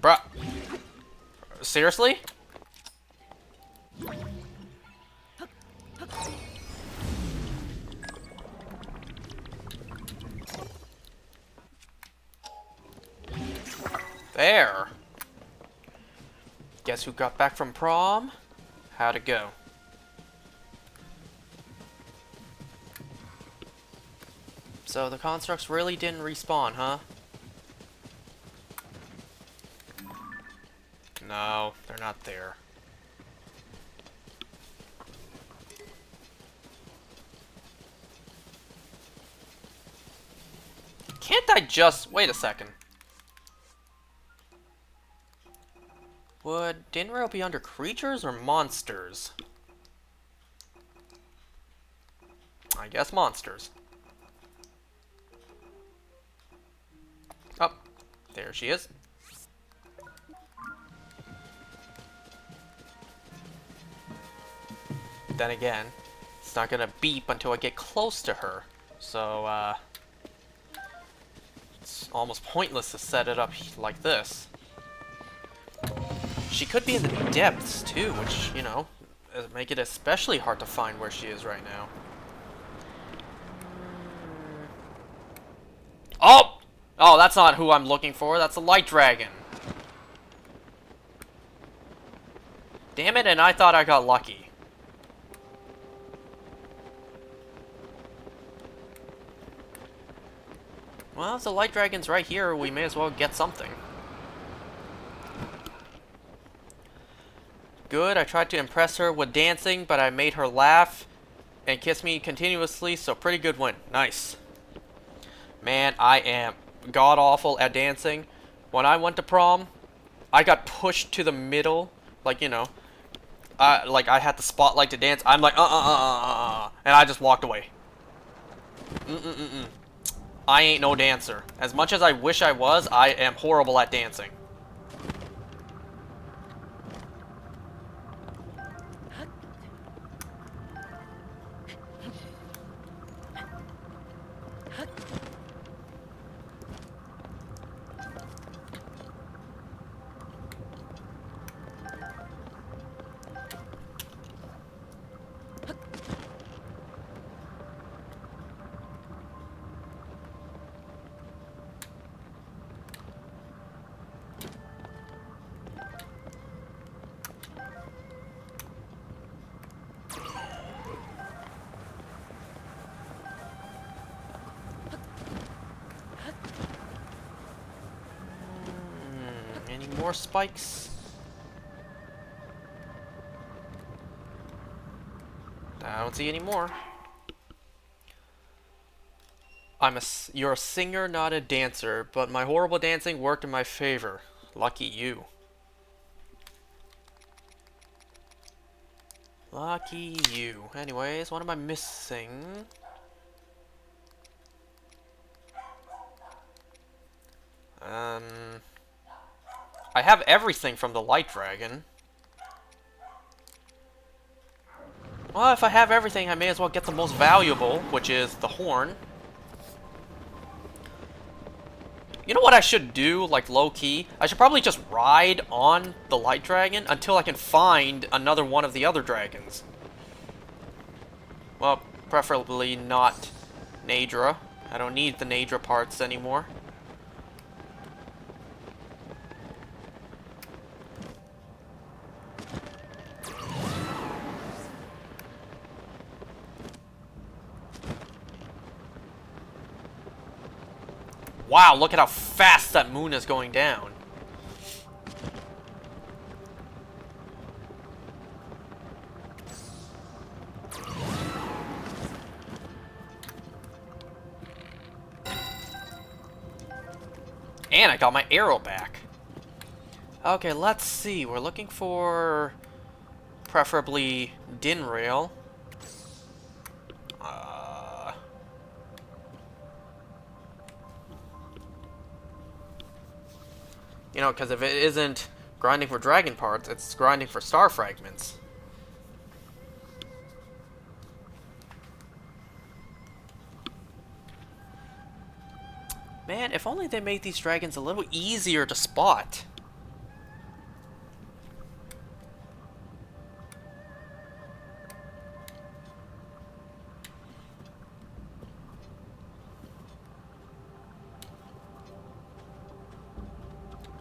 Bruh. Seriously? There. Guess who got back from prom? How'd it go? So the constructs really didn't respawn, huh? No, they're not there. Can't I just... Wait a second. Would Dinraal be under creatures or monsters? I guess monsters. Oh, there she is. Then again, it's not gonna beep until I get close to her. So, it's almost pointless to set it up like this. She could be in the depths, too, which, you know, make it especially hard to find where she is right now. Oh! Oh, that's not who I'm looking for. That's a light dragon. Damn it, and I thought I got lucky. Well, if the light dragon's right here, we may as well get something. Good, I tried to impress her with dancing, but I made her laugh and kiss me continuously, so pretty good win. Nice. Man, I am god-awful at dancing, When I went to prom, I got pushed to the middle, like, you know, like I had the spotlight to dance. I'm like, and I just walked away. I ain't no dancer. As much as I wish I was, I am horrible at dancing. Any more spikes? I don't see any more. You're a singer, not a dancer, but my horrible dancing worked in my favor. Lucky you. Lucky you. Anyways, what am I missing? I have everything from the Light Dragon. Well, if I have everything, I may as well get the most valuable, which is the horn. You know what I should do, like, low-key? I should probably just ride on the Light Dragon until I can find another one of the other dragons. Well, preferably not Naydra. I don't need the Naydra parts anymore. Wow, look at how fast that moon is going down. And I got my arrow back. Okay, let's see. We're looking for preferably Dinraal. You know, because if it isn't grinding for dragon parts, it's grinding for star fragments. Man, if only they made these dragons a little easier to spot.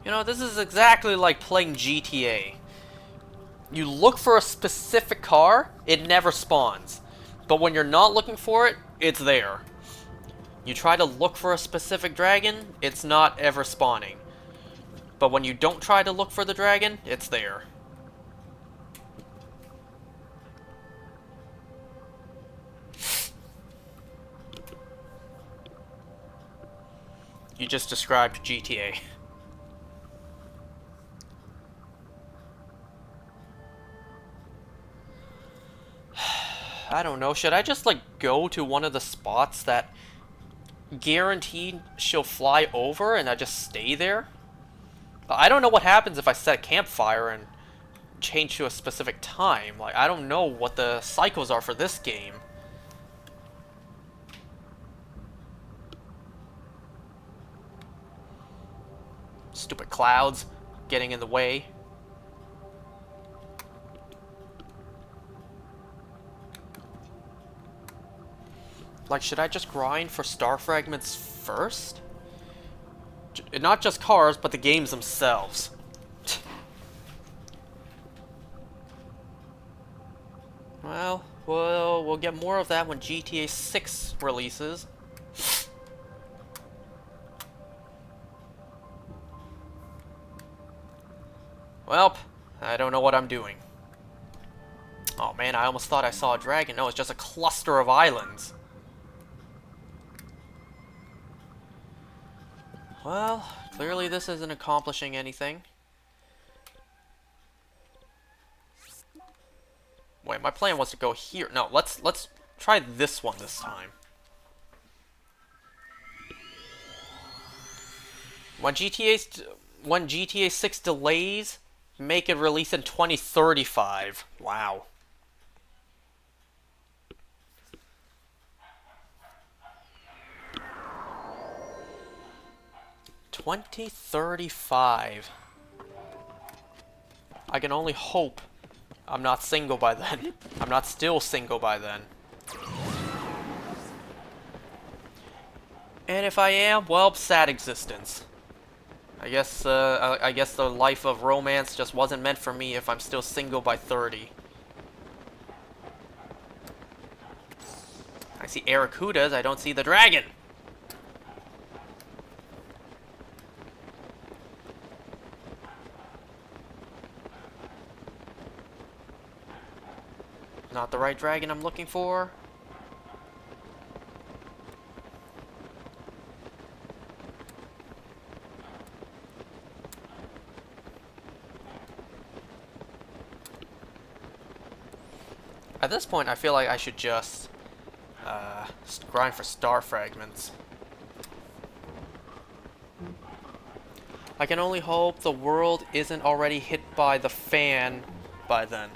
You know, this is exactly like playing GTA. You look for a specific car, it never spawns. But when you're not looking for it, it's there. You try to look for a specific dragon, it's not ever spawning. But when you don't try to look for the dragon, it's there. You just described GTA. I don't know, should I just, like, go to one of the spots that guaranteed she'll fly over and I just stay there? I don't know what happens if I set a campfire and change to a specific time. Like, I don't know what the cycles are for this game. Stupid clouds getting in the way. Like, should I just grind for star fragments first? Not just cars, but the games themselves. Well, we'll get more of that when GTA 6 releases. Welp, I don't know what I'm doing. Oh man, I almost thought I saw a dragon. No, it's just a cluster of islands. Well, Clearly this isn't accomplishing anything. Wait, my plan was to go here. No, let's try this one this time. When GTA 6 delays, make it release in 2035. Wow. $2035. I can only hope I'm not single by then. I'm not still single by then. And if I am, well, sad existence. I guess the life of romance just wasn't meant for me if I'm still single by 30. I see Aracudas, I don't see the dragon! Not the right dragon I'm looking for. At this point, I feel like I should just grind for star fragments. I can only hope the world isn't already hit by the fan by then.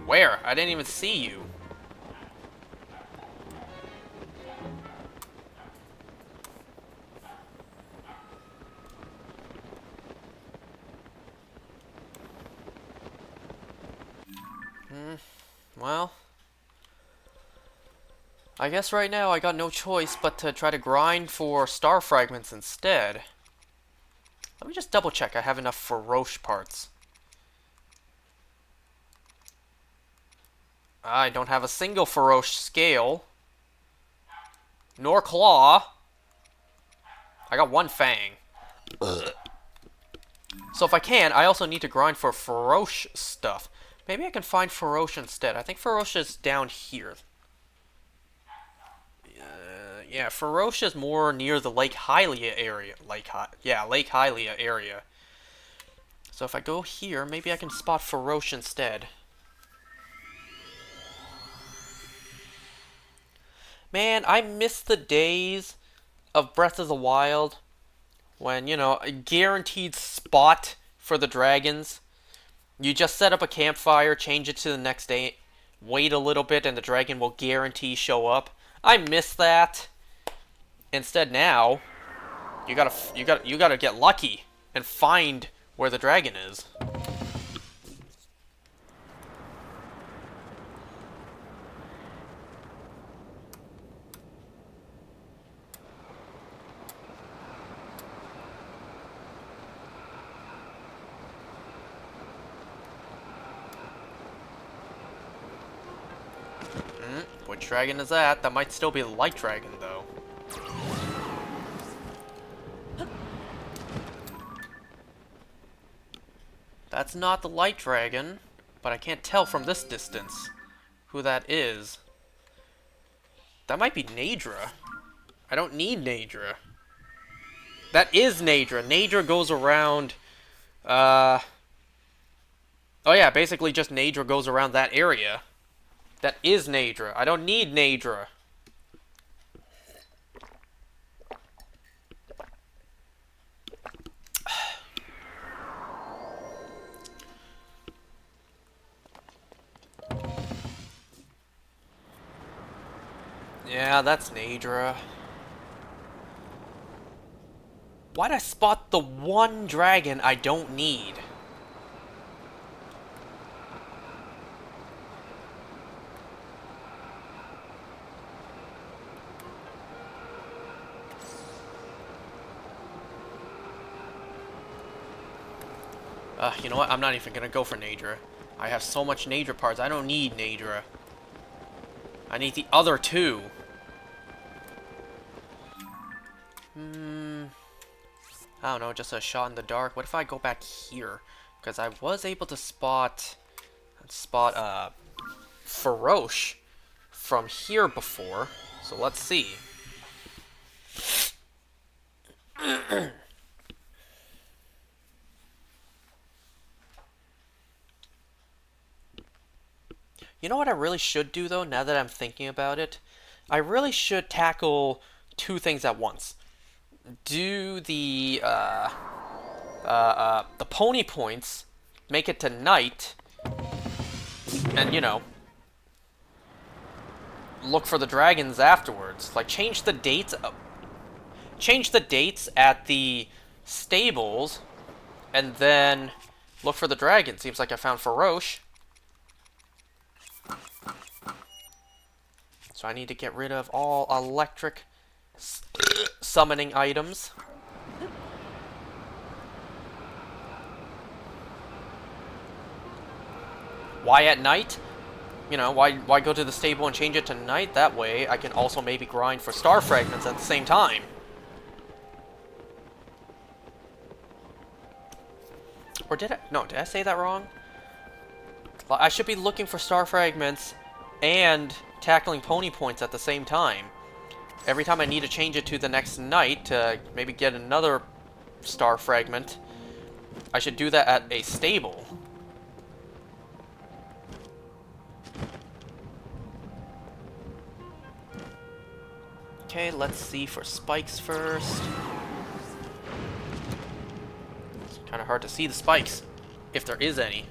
Where? I didn't even see you. Well, I guess right now I got no choice but to try to grind for star fragments instead. Let me just double check I have enough Faroche parts. I don't have a single Faroche scale. Nor claw. I got one fang. So if I can, I also need to grind for Faroche stuff. Maybe I can find Faroche instead. I think Faroche is down here. Yeah, Faroche is more near the Lake Hylia area. Lake Hylia area. So if I go here, maybe I can spot Faroche instead. Man, I miss the days of Breath of the Wild when, you know, a guaranteed spot for the dragons. You just set up a campfire, change it to the next day, wait a little bit, and the dragon will guarantee show up. I miss that. Instead now, you gotta get lucky and find where the dragon is. Which dragon is that? That might still be the light dragon, though. That's not the light dragon, but I can't tell from this distance who that is. That might be Naydra. I don't need Naydra. That is Naydra. Naydra goes around, oh yeah, basically just Naydra goes around that area. That is Naydra. I don't need Naydra. Yeah, that's Naydra. Why'd I spot the one dragon I don't need? You know what? I'm not even gonna go for Naydra. I have so much Naydra parts. I don't need Naydra. I need the other two. I don't know, just a shot in the dark. What if I go back here? Because I was able to spot Faroche from here before, so let's see. You know what I really should do, though, now that I'm thinking about it? I really should tackle two things at once. Do the pony points, make it to night, and, you know, look for the dragons afterwards. Like, change the dates at the stables, and then look for the dragon. Seems like I found Faroche. So I need to get rid of all electric summoning items. Why at night? You know, why go to the stable and change it to night? That way I can also maybe grind for star fragments at the same time. Or did I? No, did I say that wrong? I should be looking for star fragments and tackling pony points at the same time. Every time I need to change it to the next night to maybe get another star fragment, I should do that at a stable. Okay, let's see for spikes first. It's kind of hard to see the spikes, if there is any.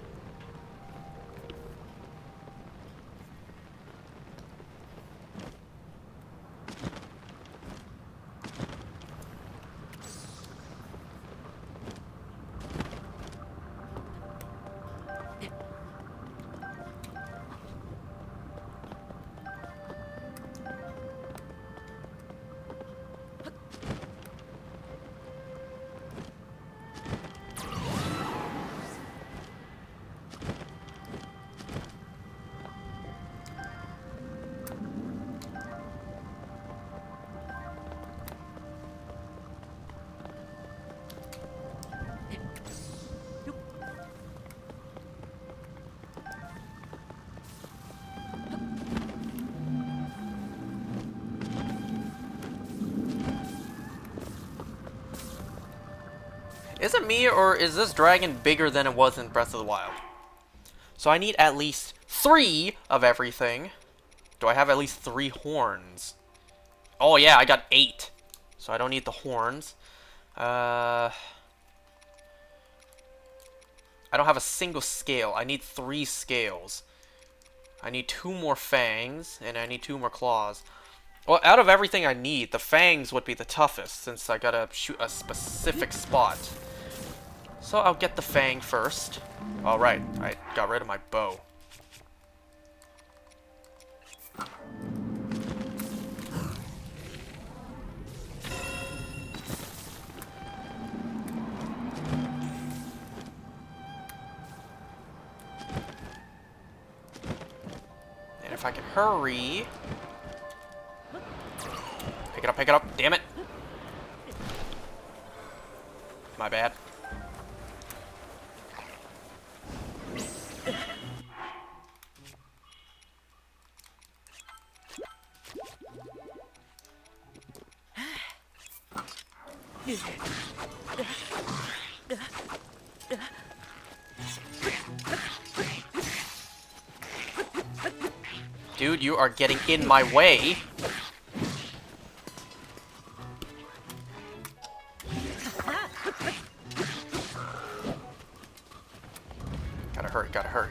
Is it me, or is this dragon bigger than it was in Breath of the Wild? So I need at least 3 of everything. Do I have at least 3 horns? Oh yeah, I got 8. So I don't need the horns. I don't have a single scale. I need 3 scales. I need 2 more fangs, and I need 2 more claws. Well, out of everything I need, the fangs would be the toughest, since I gotta shoot a specific spot. So I'll get the fang first. Alright, I got rid of my bow. And if I can hurry... Pick it up, damn it! My bad. Dude, you are getting in my way.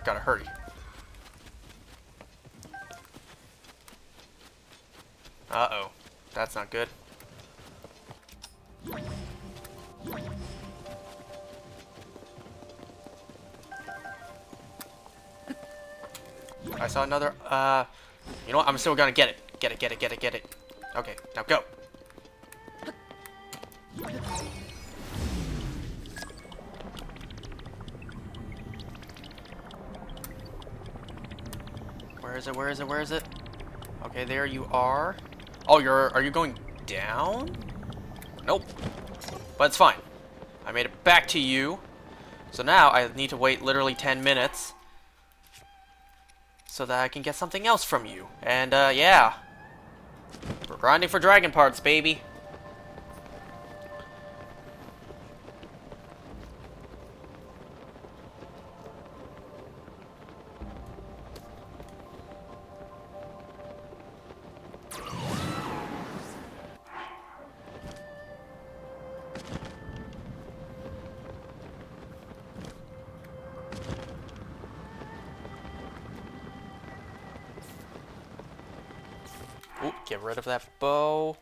Gotta hurry. Uh-oh. That's not good. I saw another, you know what? I'm still gonna get it. Get it. Okay, now go. Where is it? Okay, there you are. Oh, are you going down? Nope. But it's fine. I made it back to you. So now I need to wait literally 10 minutes. so that I can get something else from you. And, yeah. We're grinding for dragon parts, baby. Oop, get rid of that bow.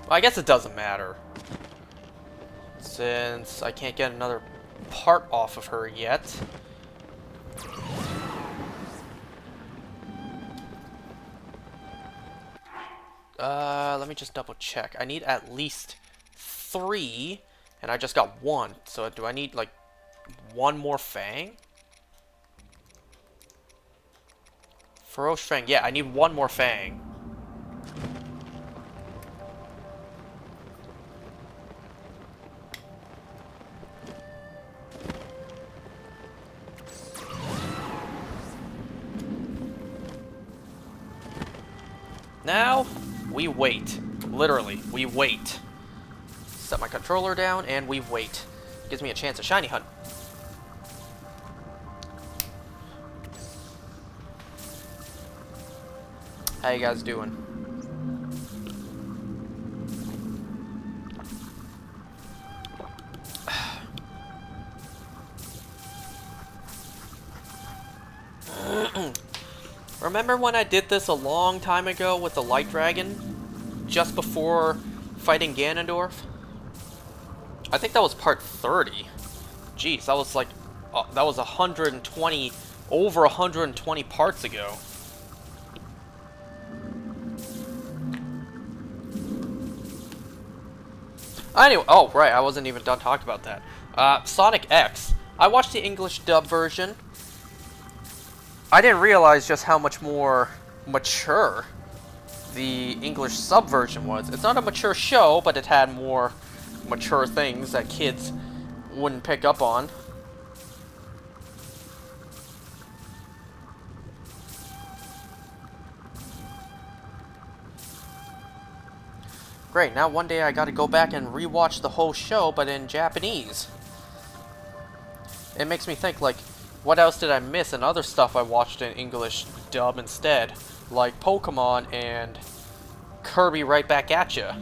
Well, I guess it doesn't matter, since I can't get another part off of her yet. Let me just double check. I need at least 3, and I just got 1. So do I need, like, 1 more Fang? Ferocious Fang. Yeah, I need 1 more Fang. Now, we wait. Literally, we wait. Set my controller down, and we wait. Gives me a chance to shiny hunt. How you guys doing? Remember when I did this a long time ago with the Light Dragon? Just before fighting Ganondorf? I think that was part 30. Jeez, that was like... that was 120... over 120 parts ago. Anyway, oh, right, I wasn't even done talking about that. Sonic X. I watched the English dub version. I didn't realize just how much more mature the English sub version was. It's not a mature show, but it had more mature things that kids wouldn't pick up on. Great, now one day I gotta go back and rewatch the whole show, but in Japanese. It makes me think, like, what else did I miss and other stuff I watched in English dub instead? Like Pokemon and Kirby Right Back at Ya.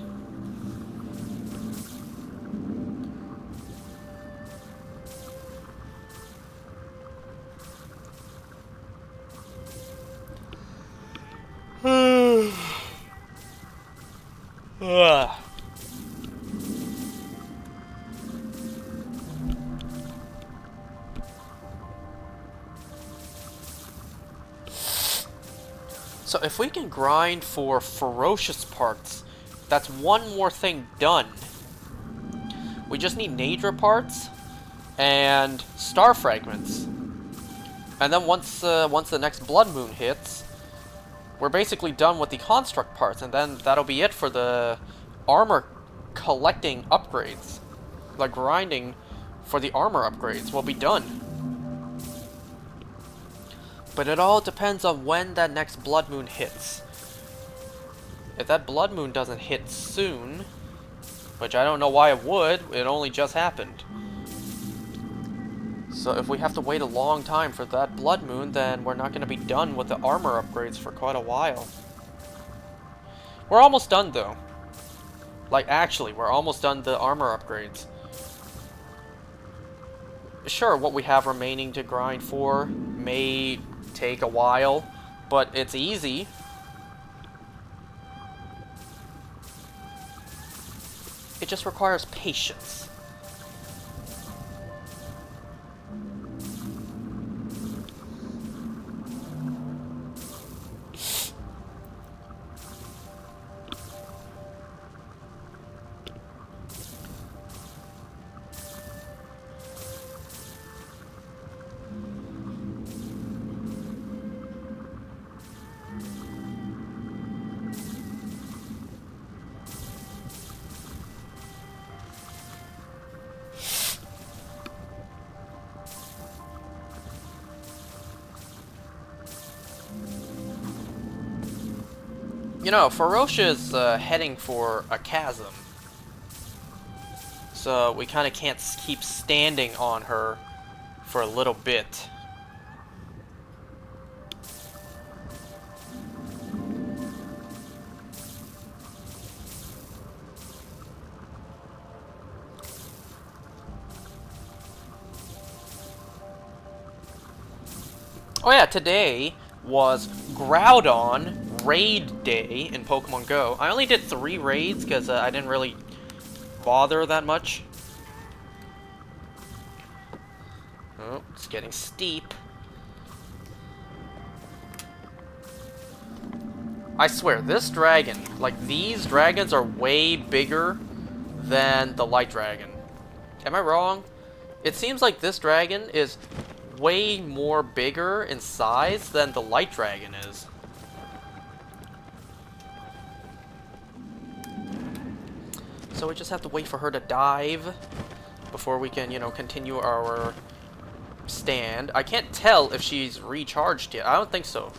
So if we can grind for ferocious parts, that's one more thing done. We just need Naedra parts and star fragments. And then once the next blood moon hits, we're basically done with the construct parts, and then that'll be it for the armor collecting upgrades. The grinding for the armor upgrades will be done. But it all depends on when that next blood moon hits. If that blood moon doesn't hit soon, which I don't know why it would, it only just happened. So if we have to wait a long time for that blood moon, then we're not going to be done with the armor upgrades for quite a while. We're almost done though. Like actually, we're almost done the armor upgrades. Sure, what we have remaining to grind for may take a while, but it's easy. It just requires patience. You know, Ferocia is heading for a chasm. So we kind of can't keep standing on her for a little bit. Oh yeah, today was Groudon Raid Day in Pokemon Go. I only did 3 raids because I didn't really bother that much. Oh, it's getting steep. I swear, this dragon, like these dragons are way bigger than the Light Dragon. Am I wrong? It seems like this dragon is way more bigger in size than the Light Dragon is. So we just have to wait for her to dive before we can, you know, continue our stand. I can't tell if she's recharged yet. I don't think so.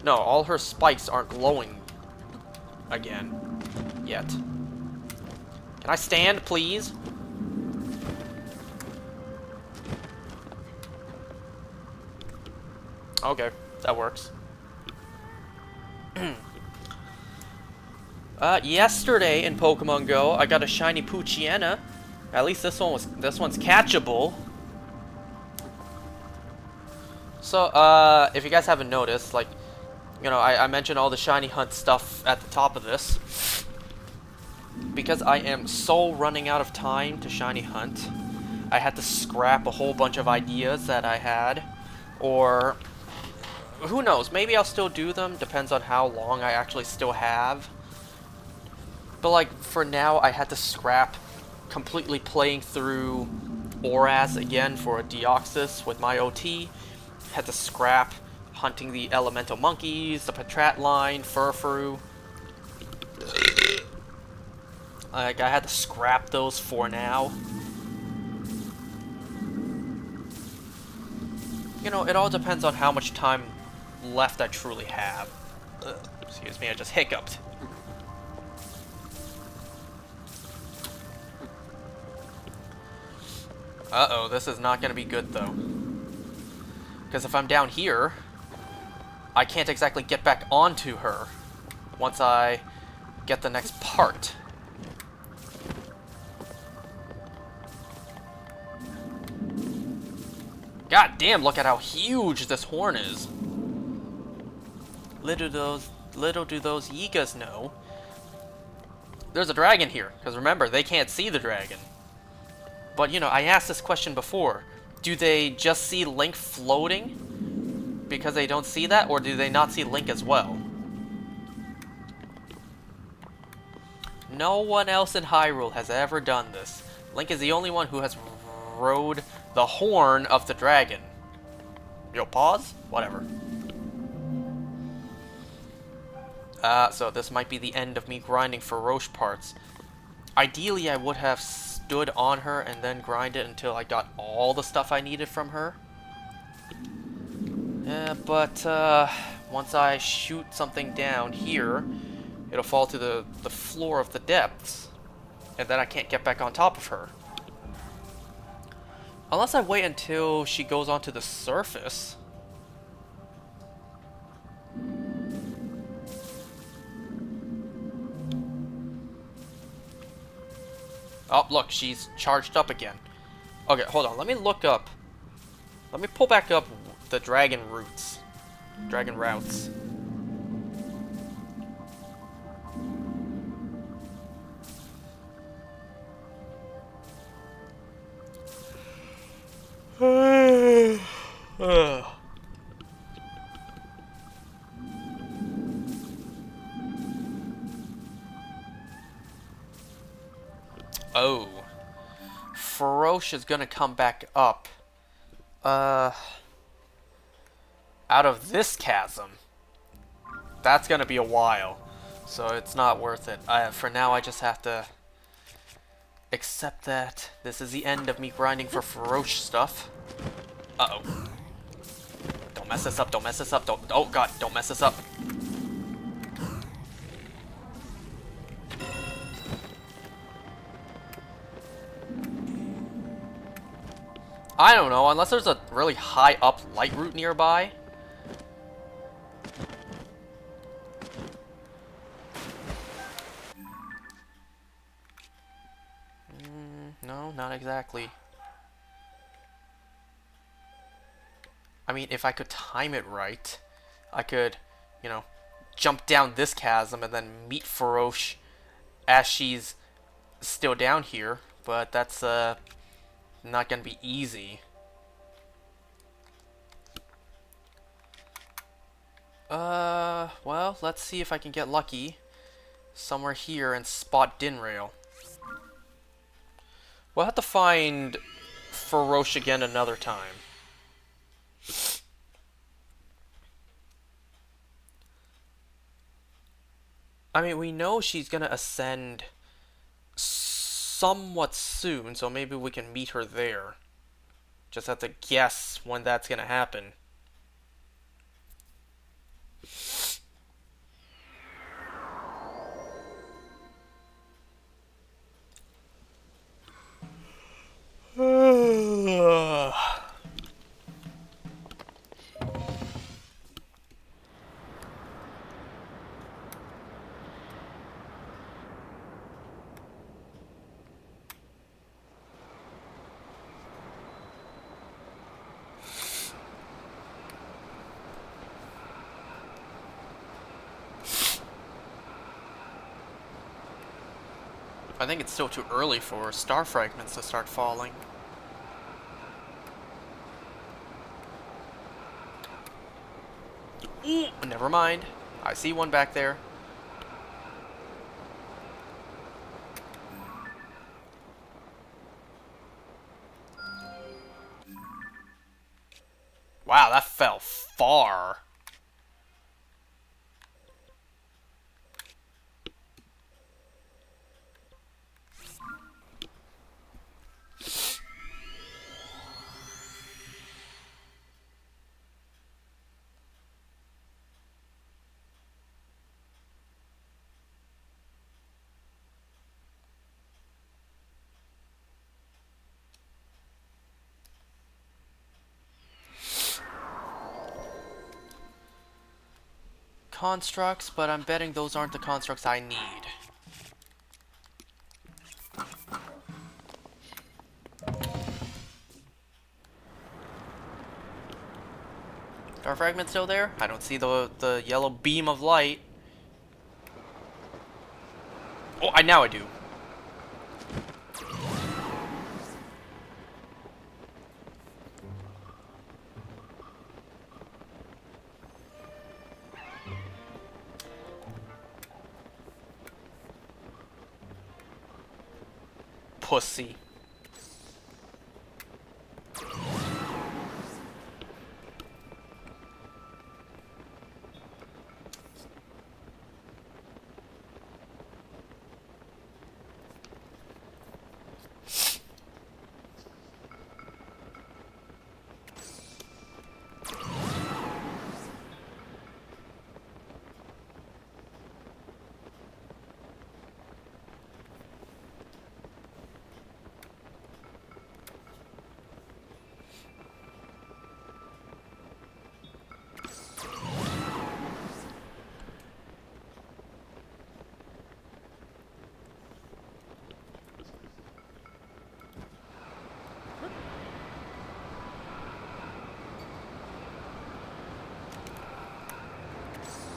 No, all her spikes aren't glowing again yet. Can I stand, please? Okay, that works. Yesterday in Pokemon Go, I got a shiny Poochyena. At least this one's catchable. So, if you guys haven't noticed, like, you know, I mentioned all the shiny hunt stuff at the top of this. Because I am so running out of time to shiny hunt, I had to scrap a whole bunch of ideas that I had. Or, who knows, maybe I'll still do them, depends on how long I actually still have. But like, for now, I had to scrap completely playing through Oras again for a Deoxys with my OT. Had to scrap hunting the elemental monkeys, the Patrat-line, Furfrou. Like, I had to scrap those for now. You know, it all depends on how much time left I truly have. Excuse me, I just hiccuped. Uh-oh, this is not going to be good, though. Because if I'm down here, I can't exactly get back onto her once I get the next part. God damn, look at how huge this horn is. Little do those Yigas know. There's a dragon here, because remember, they can't see the dragon. But, you know, I asked this question before. Do they just see Link floating because they don't see that, or do they not see Link as well? No one else in Hyrule has ever done this. Link is the only one who has rode the horn of the dragon. Yo, pause? Whatever. So this might be the end of me grinding for Roche parts. Ideally, I would have stood on her and then grinded until I got all the stuff I needed from her. But once I shoot something down here, it'll fall to the floor of the depths, and then I can't get back on top of her. Unless I wait until she goes onto the surface. Oh, look, she's charged up again. Okay, hold on. Let me look up. Let me pull back up the dragon routes. Dragon routes. Oh. Ferocia's gonna come back up. Out of this chasm. That's gonna be a while. So it's not worth it. For now, I just have to accept that this is the end of me grinding for Ferocia stuff. Uh-oh. Don't mess this up, don't mess this up, don't... Oh, God, don't mess this up. I don't know, unless there's a really high up light route nearby. No, not exactly. I mean, if I could time it right, I could, you know, jump down this chasm and then meet Faroche as she's still down here, but that's not gonna be easy. Well, let's see if I can get lucky somewhere here and spot Dinraal. We'll have to find Faroche again another time. I mean, we know she's gonna ascend somewhat soon, so maybe we can meet her there. Just have to guess when that's gonna happen. I think it's still too early for star fragments to start falling. Ooh, never mind. I see one back there. Wow, that fell far. Constructs, but I'm betting those aren't the constructs I need. Star fragment still there? I don't see the yellow beam of light. Oh, now I do. Pussy.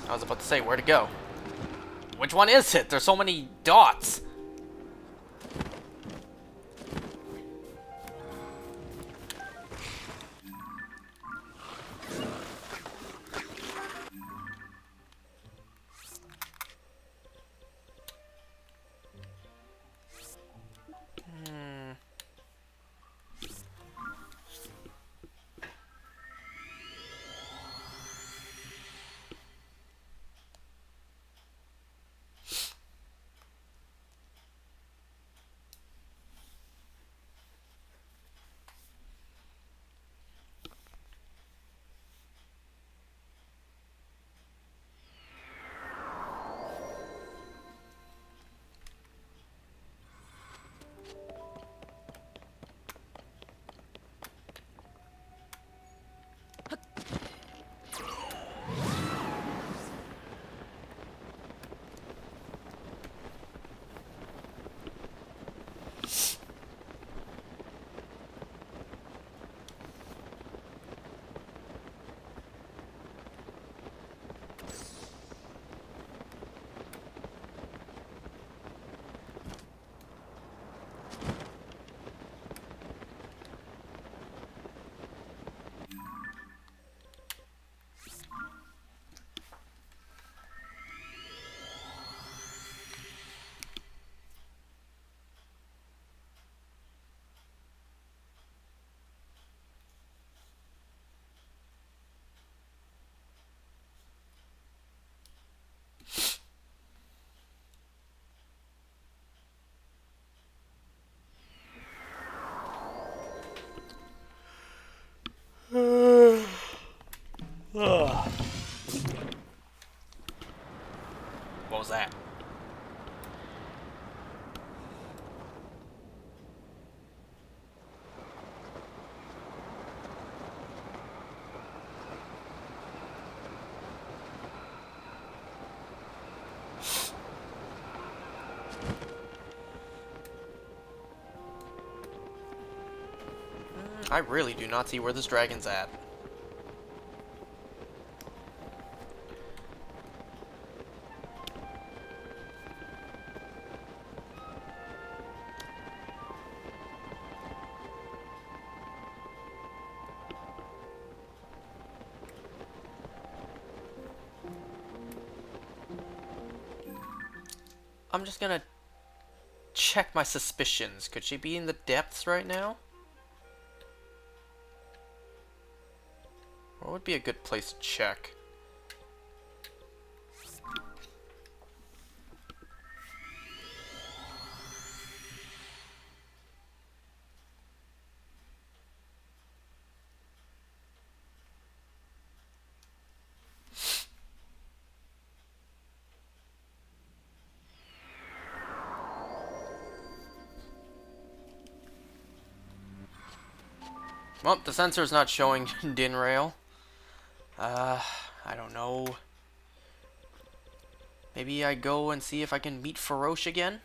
I was about to say, where to go? Which one is it? There's so many dots. was that? I really do not see where this dragon's at. I'm just gonna check my suspicions. Could she be in the depths right now? What would be a good place to check? Well, the sensor's not showing Dinraal. I don't know. Maybe I go and see if I can meet Farosh again?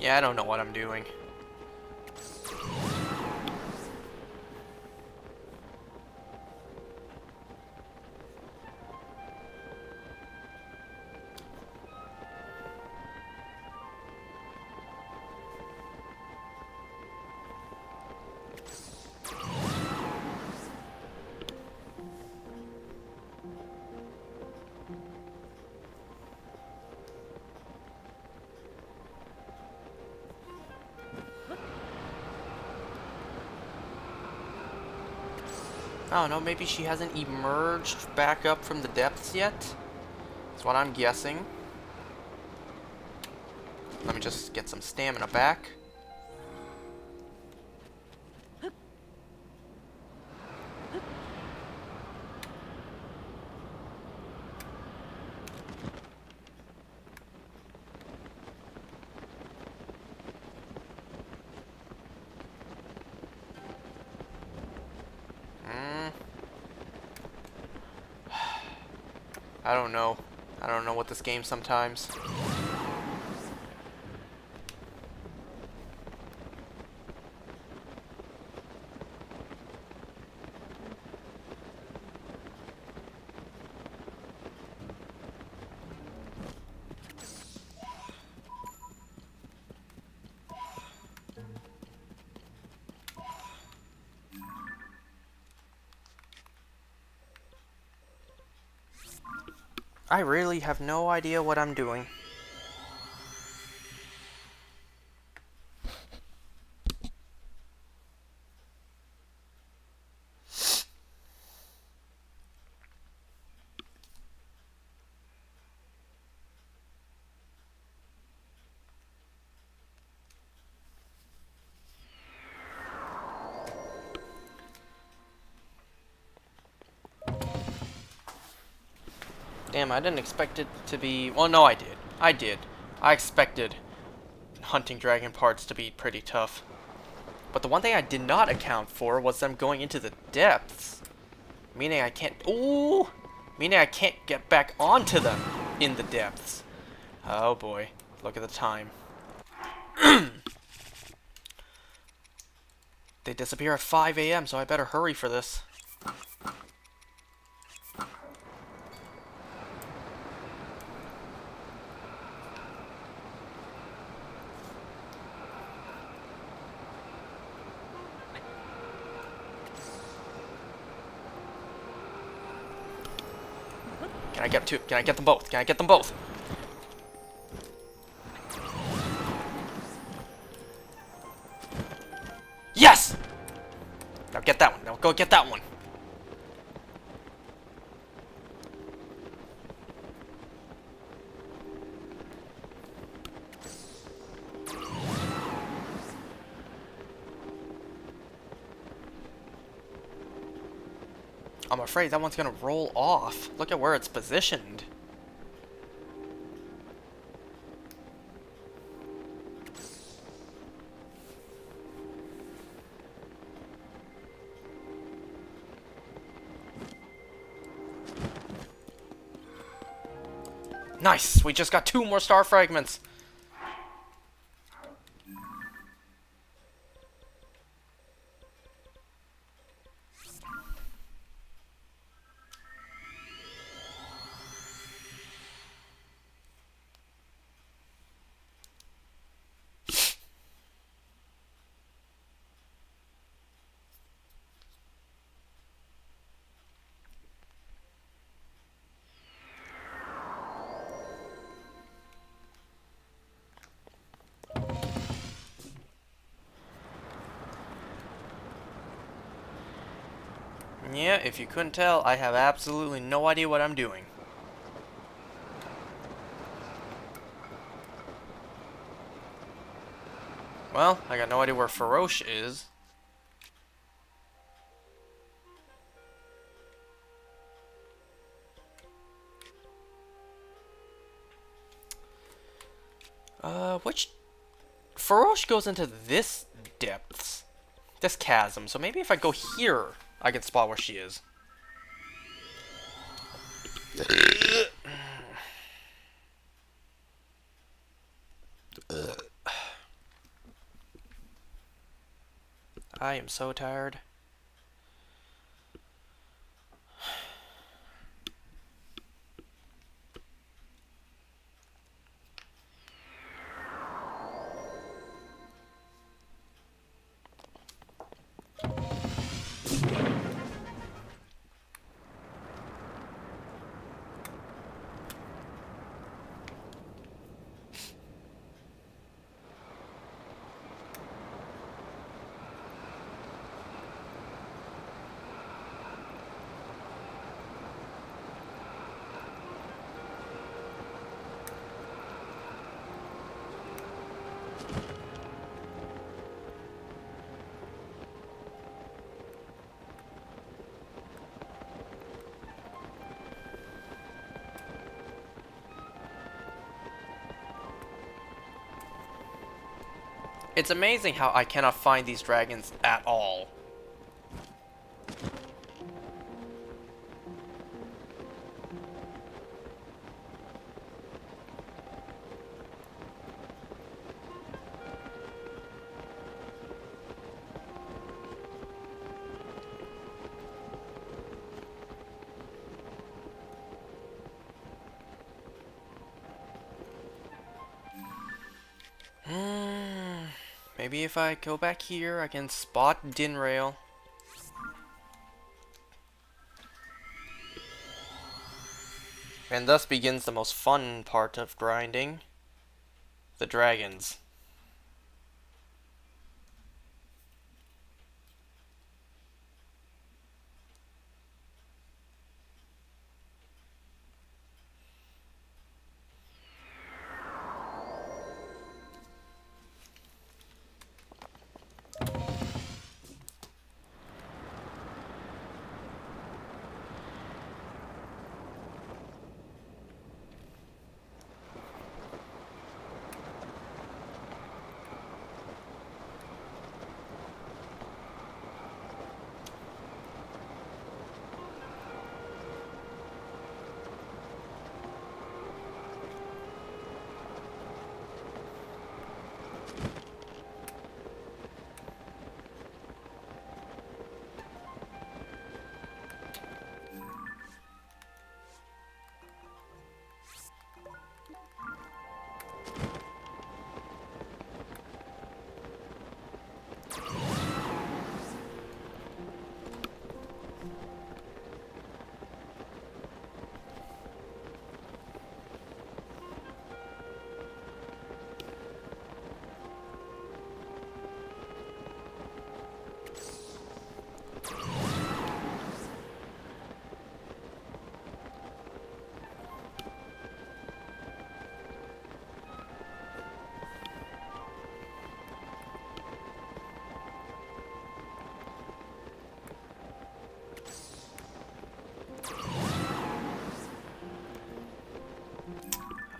Yeah, I don't know what I'm doing. I don't know, maybe she hasn't emerged back up from the depths yet? That's what I'm guessing. Let me just get some stamina back. I don't know. I don't know what this game sometimes. I really have no idea what I'm doing. Damn, I didn't expect it to be... Well, no, I did. I did. I expected hunting dragon parts to be pretty tough. But the one thing I did not account for was them going into the depths. Meaning I can't... Ooh! Meaning I can't get back onto them in the depths. Oh boy. Look at the time. They disappear at 5 a.m., so I better hurry for this. Can I get two? Can I get them both? Can I get them both? Yes! Now get that one. Now go get that one. I'm afraid that one's gonna roll off. Look at where it's positioned. Nice! We just got 2 more star fragments. Yeah, if you couldn't tell, I have absolutely no idea what I'm doing. Well, I got no idea where Farosh is. Which... Farosh goes into this depths. This chasm, so maybe if I go here, I can spot where she is. I am so tired. It's amazing how I cannot find these dragons at all. Maybe if I go back here, I can spot Dinraal. And thus begins the most fun part of grinding. The dragons.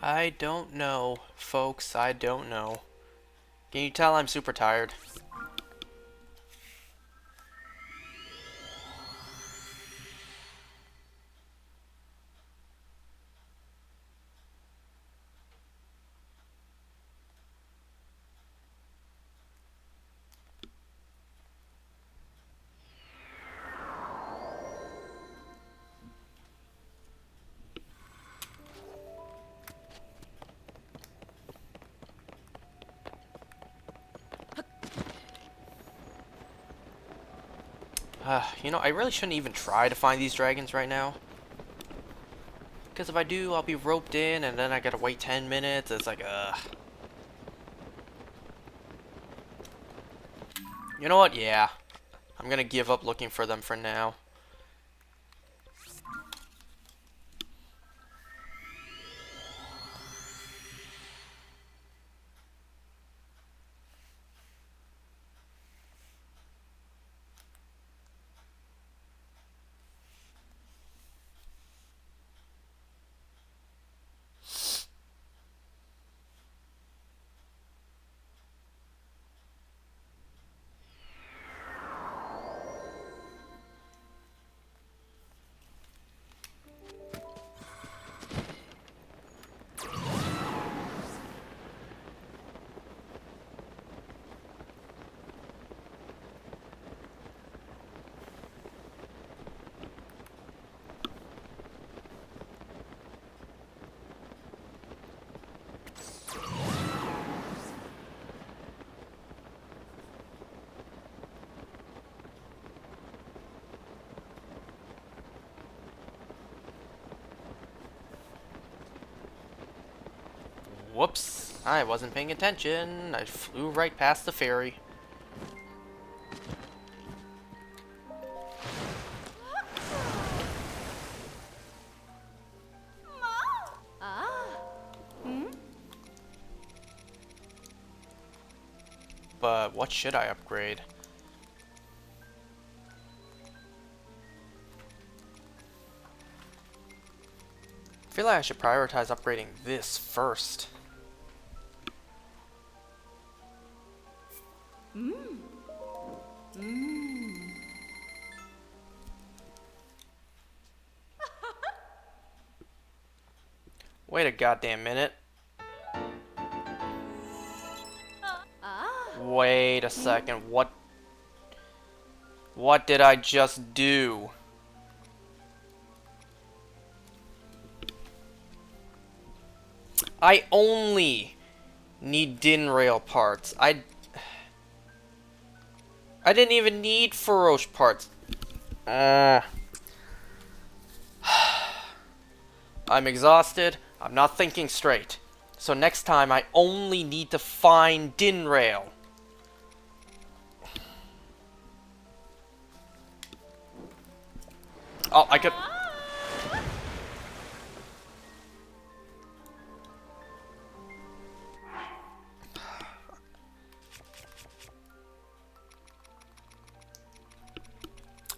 I don't know, folks. I don't know. Can you tell I'm super tired? You know, I really shouldn't even try to find these dragons right now. Because if I do, I'll be roped in, and then I gotta wait 10 minutes. It's like, You know what? Yeah. I'm gonna give up looking for them for now. Whoops. I wasn't paying attention. I flew right past the ferry. But what should I upgrade? I feel like I should prioritize upgrading this first. Wait a goddamn minute. Wait a second. What did I just do? I only need Din Rail parts. I didn't even need Farosh parts. I'm exhausted. I'm not thinking straight. So next time I only need to find Din Rail. Oh, I could...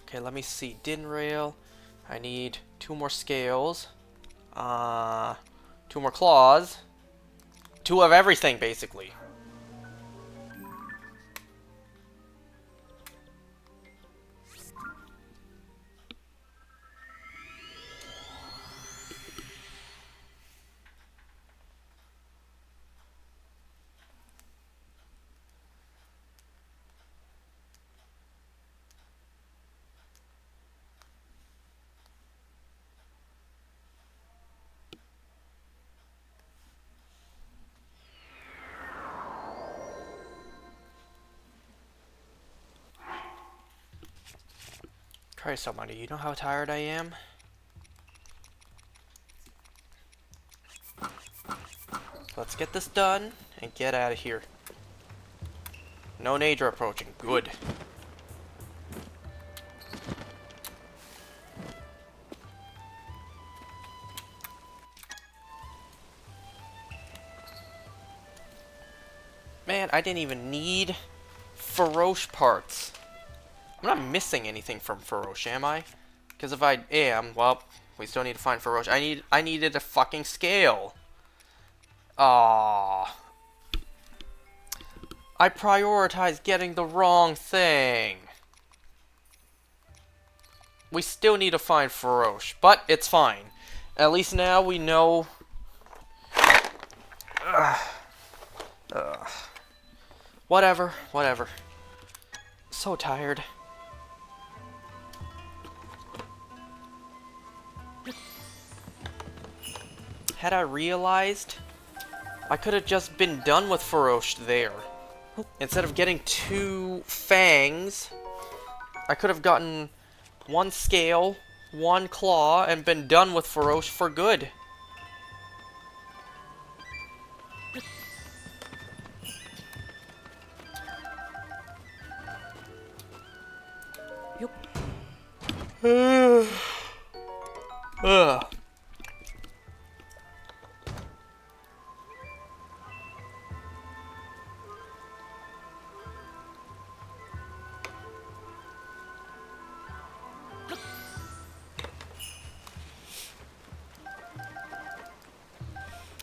Okay, let me see. Din Rail. I need 2 more scales. 2 more claws. 2 of everything, basically. Christ almighty, you know how tired I am? Let's get this done and get out of here. No Nader approaching. Good. Man, I didn't even need Farosh parts. I'm not missing anything from Farosh, am I? Because if I am, well, we still need to find Farosh. I needed a fucking scale. Ah, I prioritized getting the wrong thing. We still need to find Farosh, but it's fine. At least now we know... Whatever, whatever. So tired. Had I realized, I could have just been done with Farosh there. Instead of getting 2 fangs, I could have gotten 1 scale, 1 claw, and been done with Farosh for good. Ugh.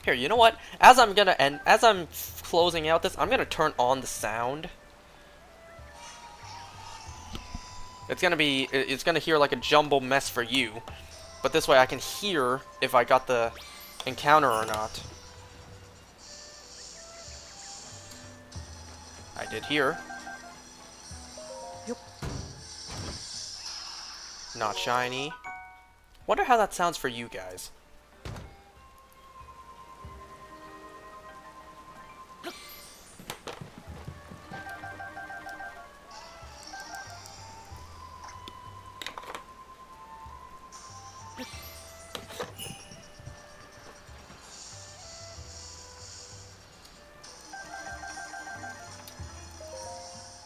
Here, you know what? As I'm closing out this, I'm gonna turn on the sound. It's gonna hear like a jumbled mess for you, but this way I can hear if I got the encounter or not. I did hear. Yep. Not shiny. Wonder how that sounds for you guys.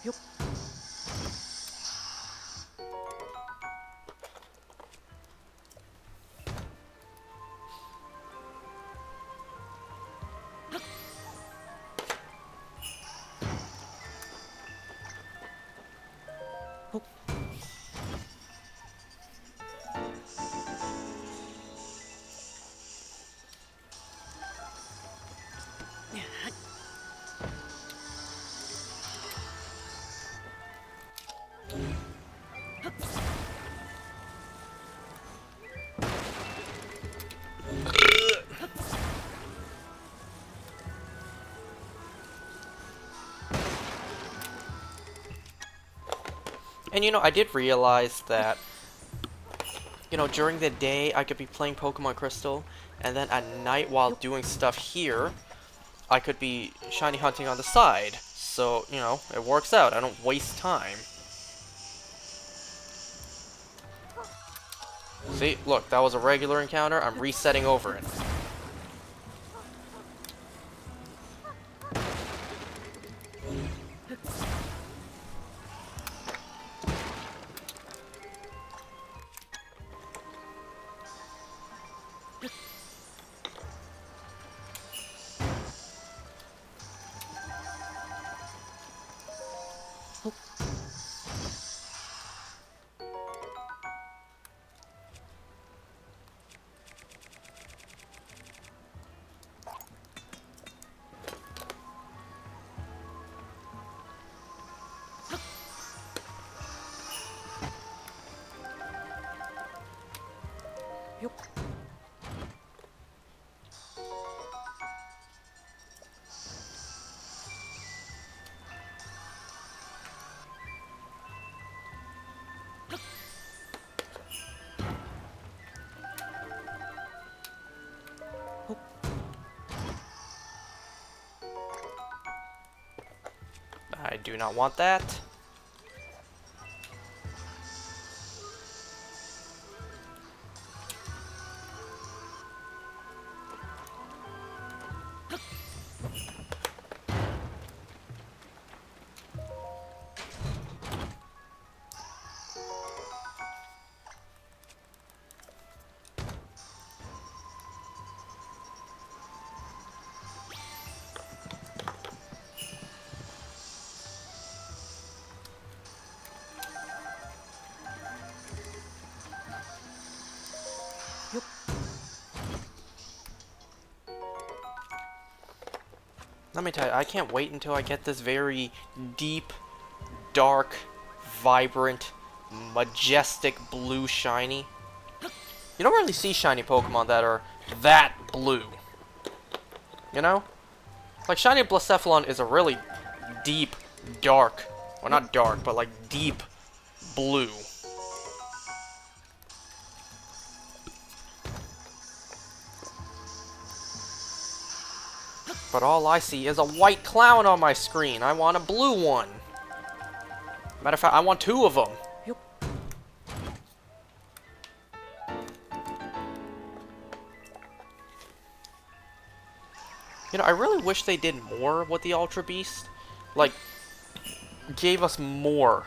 Yep. And you know, I did realize that, you know, during the day I could be playing Pokemon Crystal, and then at night while doing stuff here, I could be shiny hunting on the side. So, you know, it works out. I don't waste time. See, look, that was a regular encounter. I'm resetting over it. I do not want that. Let me tell you, I can't wait until I get this very deep, dark, vibrant, majestic blue shiny. You don't really see shiny Pokemon that are that blue. You know? Like, shiny Blacephalon is a really deep, dark, well, not dark, but like deep blue. But all I see is a white clown on my screen. I want a blue one. Matter of fact, I want 2 of them. You know, I really wish they did more with the Ultra Beast. Like, gave us more.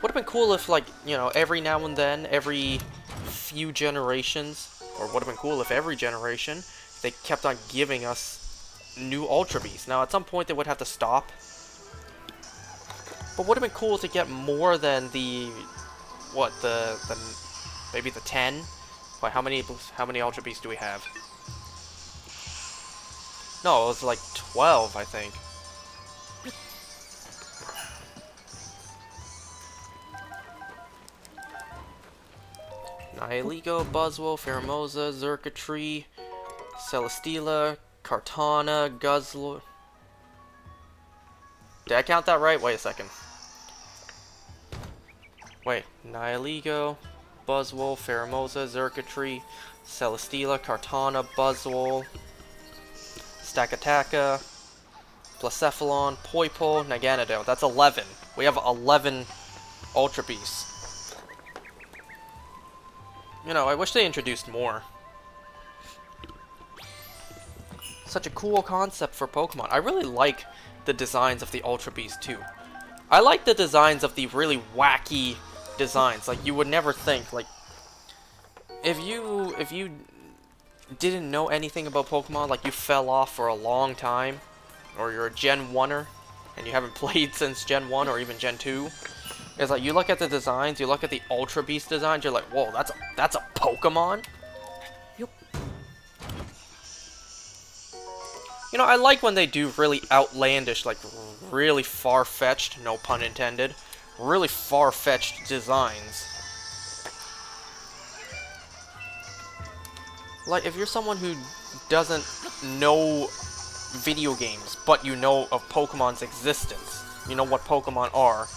Would have been cool if, like, you know, every now and then, every few generations, or would have been cool if every generation, they kept on giving us new Ultra Beasts. Now, at some point, they would have to stop. But would have been cool to get more than the, what, maybe the 10? Wait, how many Ultra Beasts do we have? No, it was like 12, I think. Nihilego, Buzzwole, Pheromosa, Xurkitree, Celesteela, Kartana, Guzzlord. Did I count that right? Wait a second. Wait, Nihilego, Buzzwole, Pheromosa, Xurkitree, Celesteela, Kartana, Buzzwole, Stakataka, Blacephalon, Poipole, Naganadel. That's 11. We have 11 Ultra Beasts. You know, I wish they introduced more. Such a cool concept for Pokemon. I really like the designs of the Ultra Beast too. I like the designs of the really wacky designs. Like, you would never think, like, if you didn't know anything about Pokemon, like you fell off for a long time, or you're a Gen 1er, and you haven't played since Gen 1 or even Gen 2, it's like, you look at the designs, you look at the Ultra Beast designs, you're like, whoa, that's a Pokemon? Yep. You know, I like when they do really outlandish, like, really far-fetched, no pun intended, really far-fetched designs. Like, if you're someone who doesn't know video games, but you know of Pokemon's existence, you know what Pokemon are,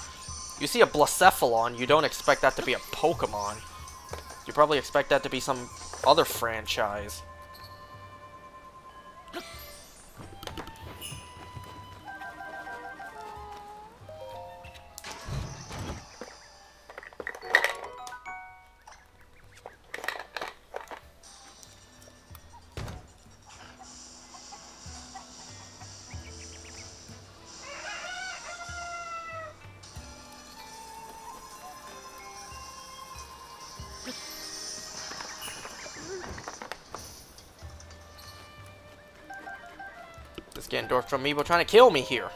you see a Blacephalon, you don't expect that to be a Pokemon. You probably expect that to be some other franchise. This Ganondorf amiibo trying to kill me here.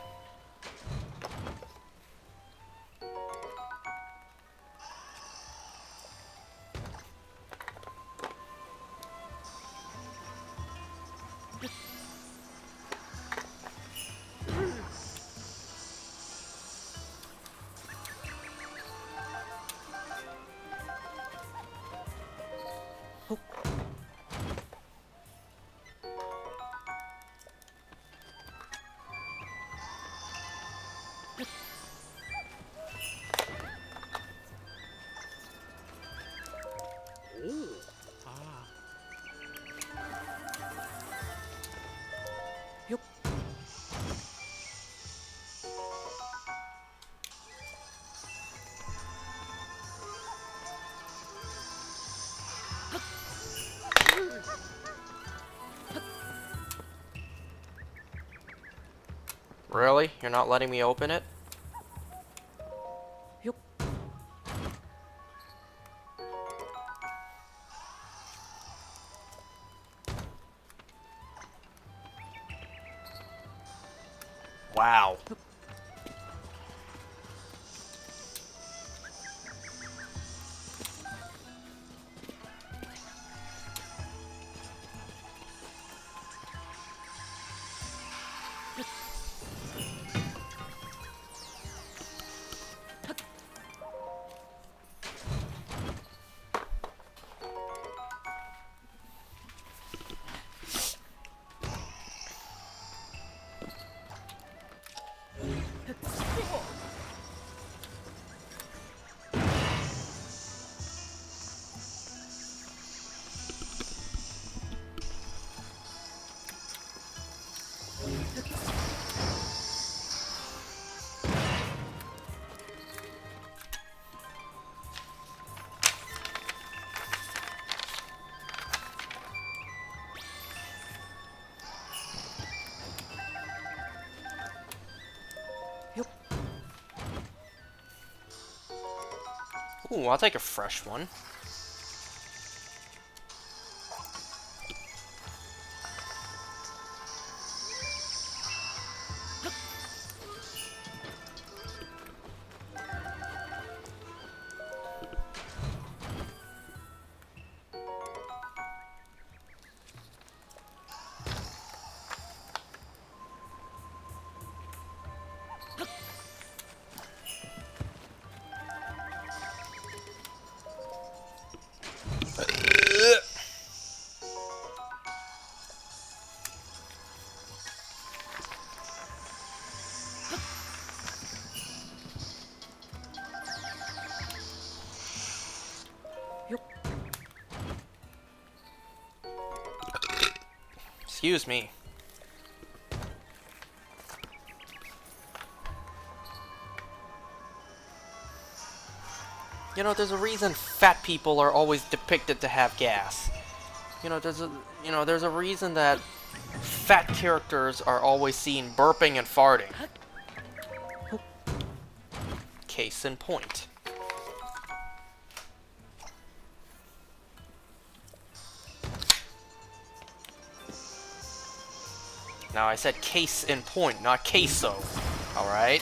Really? You're not letting me open it? Yup. Wow. Ooh, I'll take a fresh one. Excuse me. You know, there's a reason fat people are always depicted to have gas. You know, there's a reason that fat characters are always seen burping and farting. Case in point. Now, I said case in point, not queso. Alright?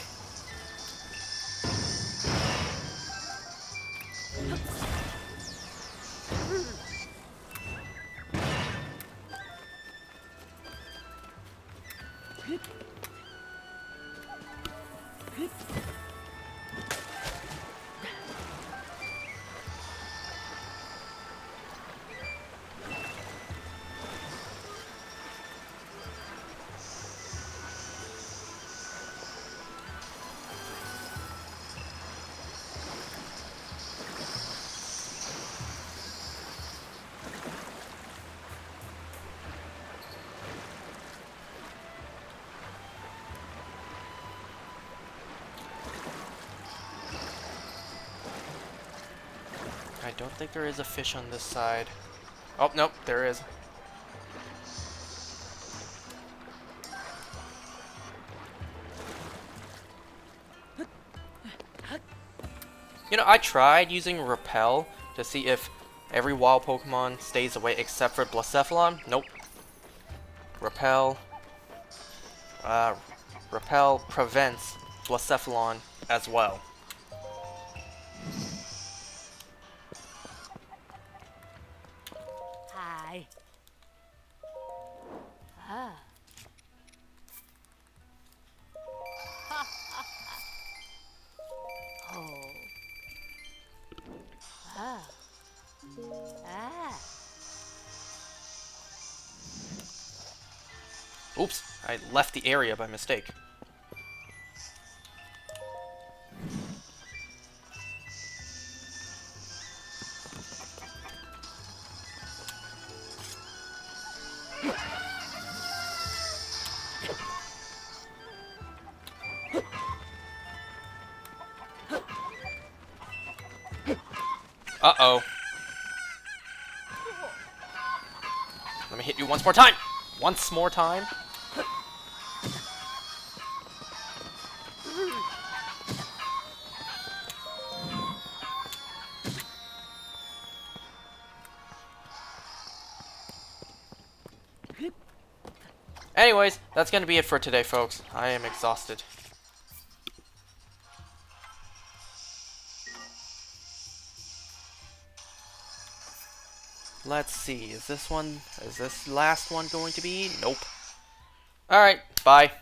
I don't think there is a fish on this side. Oh, nope, there is. You know, I tried using Repel to see if every wild Pokemon stays away except for Blacephalon. Nope. Repel prevents Blacephalon as well. Hi. Ah. Oh. Ah. Ah. Oops, I left the area by mistake. Uh-oh. Let me hit you once more time! Once more time? Anyways, that's gonna be it for today, folks. I am exhausted. Let's see, is this last one going to be? Nope. Alright, bye.